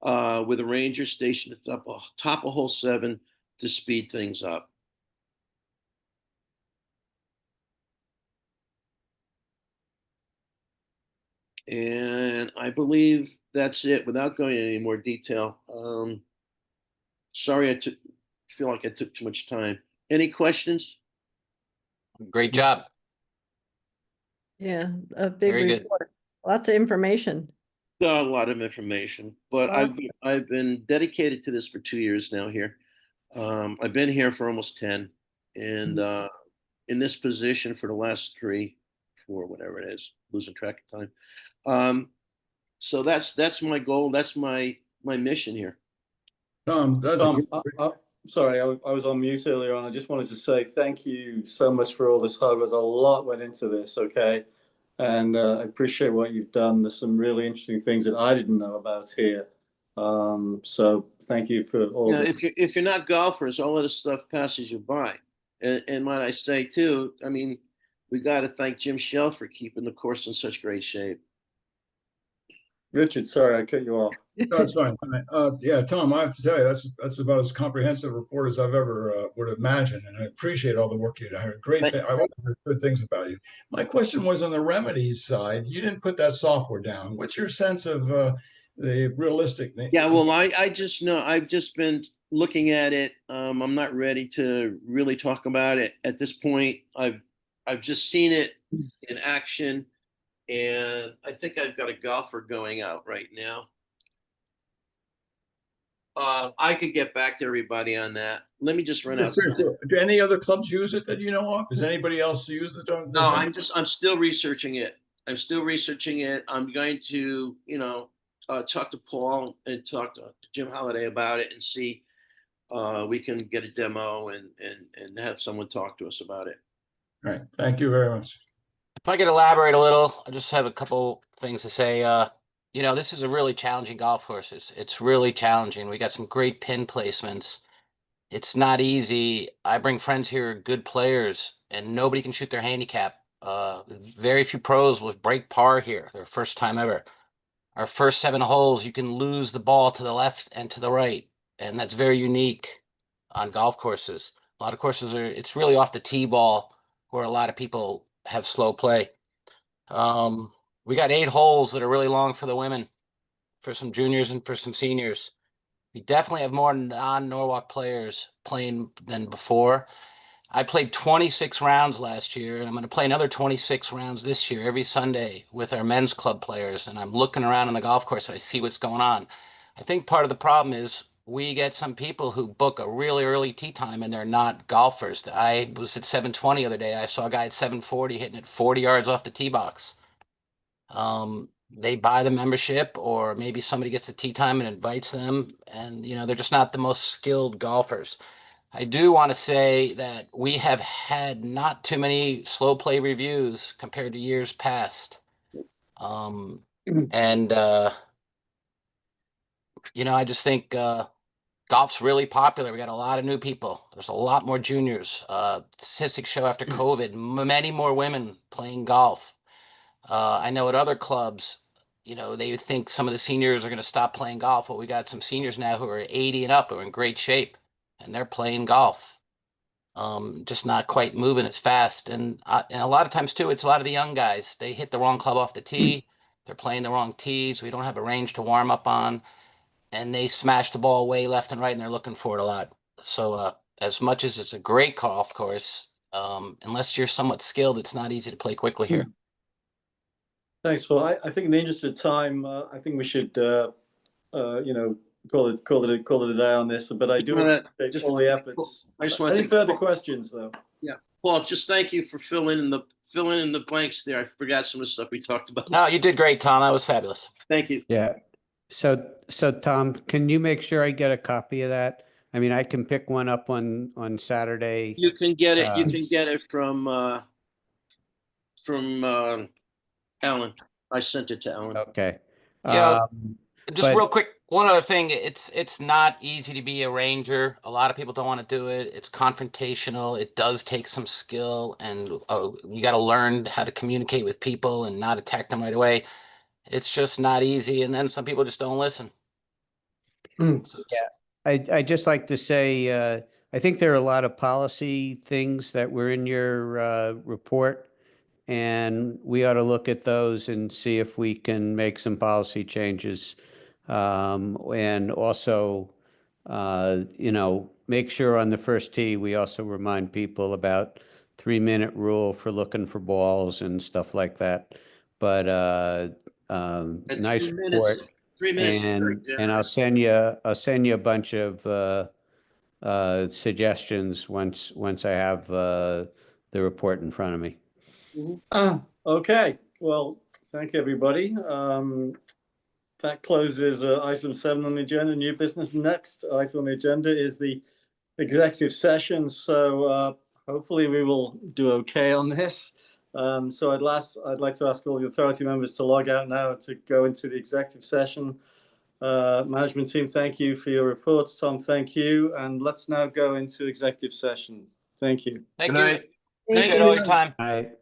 with a ranger stationed at the top of hole 7 to speed things up. And I believe that's it without going into any more detail. Sorry, feel like I took too much time. Any questions? Great job. Yeah, a big Very good. report. Lots of information. A lot of information, but I've been dedicated to this for 2 years now here. I've been here for almost 10, and in this position for the last 3, 4, whatever it is, losing track of time. So that's my goal. That's my mission here. Tom, Sorry, I was on mute earlier on. I just wanted to say thank you so much for all this hard work. A lot went into this, okay? And I appreciate what you've done. There's some really interesting things that I didn't know about here. So thank you for all. Yeah, if you're not golfers, all of this stuff passes you by. And might I say too, I mean, we got to thank Jim Shell for keeping the course in such great shape. Richard, sorry, I cut you off. No, it's fine. Yeah, Tom, I have to tell you, that's about as comprehensive a report as I've ever would imagine, and I appreciate all the work you did. I heard great things. I always heard good things about you. My question was on the remedies side. You didn't put that software down. What's your sense of the realistic? Yeah, well, I just know I've just been looking at it. I'm not ready to really talk about it at this point. I've just seen it in action. And I think I've got a golfer going out right now. I could get back to everybody on that. Let me just run out. Do any other clubs use it that you know of? Does anybody else use it? No, I'm still researching it. I'm still researching it. I'm going to, talk to Paul and talk to Jim Holiday about it and see we can get a demo and have someone talk to us about it. All right. Thank you very much. If I could elaborate a little, I just have a couple things to say. This is a really challenging golf course. It's really challenging. We got some great pin placements. It's not easy. I bring friends here, good players, and nobody can shoot their handicap. Very few pros will break par here, their first time ever. Our first 7 holes, you can lose the ball to the left and to the right, and that's very unique on golf courses. A lot of courses it's really off the tee ball where a lot of people have slow play. We got 8 holes that are really long for the women, for some juniors and for some seniors. We definitely have more non-Norwalk players playing than before. I played 26 rounds last year, and I'm going to play another 26 rounds this year every Sunday with our men's club players. And I'm looking around on the golf course and I see what's going on. I think part of the problem is we get some people who book a really early tee time and they're not golfers. I was at 7:20 the other day. I saw a guy at 7:40 hitting it 40 yards off the tee box. They buy the membership, or maybe somebody gets a tee time and invites them, and they're just not the most skilled golfers. I do want to say that we have had not too many slow play reviews compared to years past. I just think golf's really popular. We got a lot of new people. There's a lot more juniors. Statistics show after COVID, many more women playing golf. I know at other clubs, they would think some of the seniors are going to stop playing golf. Well, we got some seniors now who are 80 and up, who are in great shape, and they're playing golf. Just not quite moving as fast. And a lot of times, too, it's a lot of the young guys. They hit the wrong club off the tee. They're playing the wrong tees. We don't have a range to warm up on. And they smash the ball way left and right, and they're looking for it a lot. So as much as it's a great golf course, unless you're somewhat skilled, it's not easy to play quickly here. Thanks. Well, I think in the interest of time, I think we should, call it a day on this. But I do appreciate all the efforts. Any further questions, though? Yeah, Paul. Just thank you for filling in the blanks there. I forgot some of the stuff we talked about. No, you did great, Tom. That was fabulous. Thank you. Yeah. So Tom, can you make sure I get a copy of that? I mean, I can pick one up on Saturday. You can get it. You can get it from Alan. I sent it to Alan. Okay. Yeah. Just real quick, one other thing. It's not easy to be a ranger. A lot of people don't want to do it. It's confrontational. It does take some skill, and you got to learn how to communicate with people and not attack them right away. It's just not easy, and then some people just don't listen. Yeah, I just like to say, I think there are a lot of policy things that were in your report, and we ought to look at those and see if we can make some policy changes. And also, make sure on the first tee, we also remind people about 3-minute rule for looking for balls and stuff like that. But nice report. 3 minutes. And I'll send you a bunch of suggestions once I have the report in front of me. Okay. Well, thank you, everybody. That closes item 7 on the agenda, new business. Next item on the agenda is the executive session. So hopefully we will do okay on this. So I'd like to ask all the authority members to log out now to go into the executive session. Management team, thank you for your reports. Tom, thank you. And let's now go into executive session. Thank you. Thank you. Appreciate all your time. All right.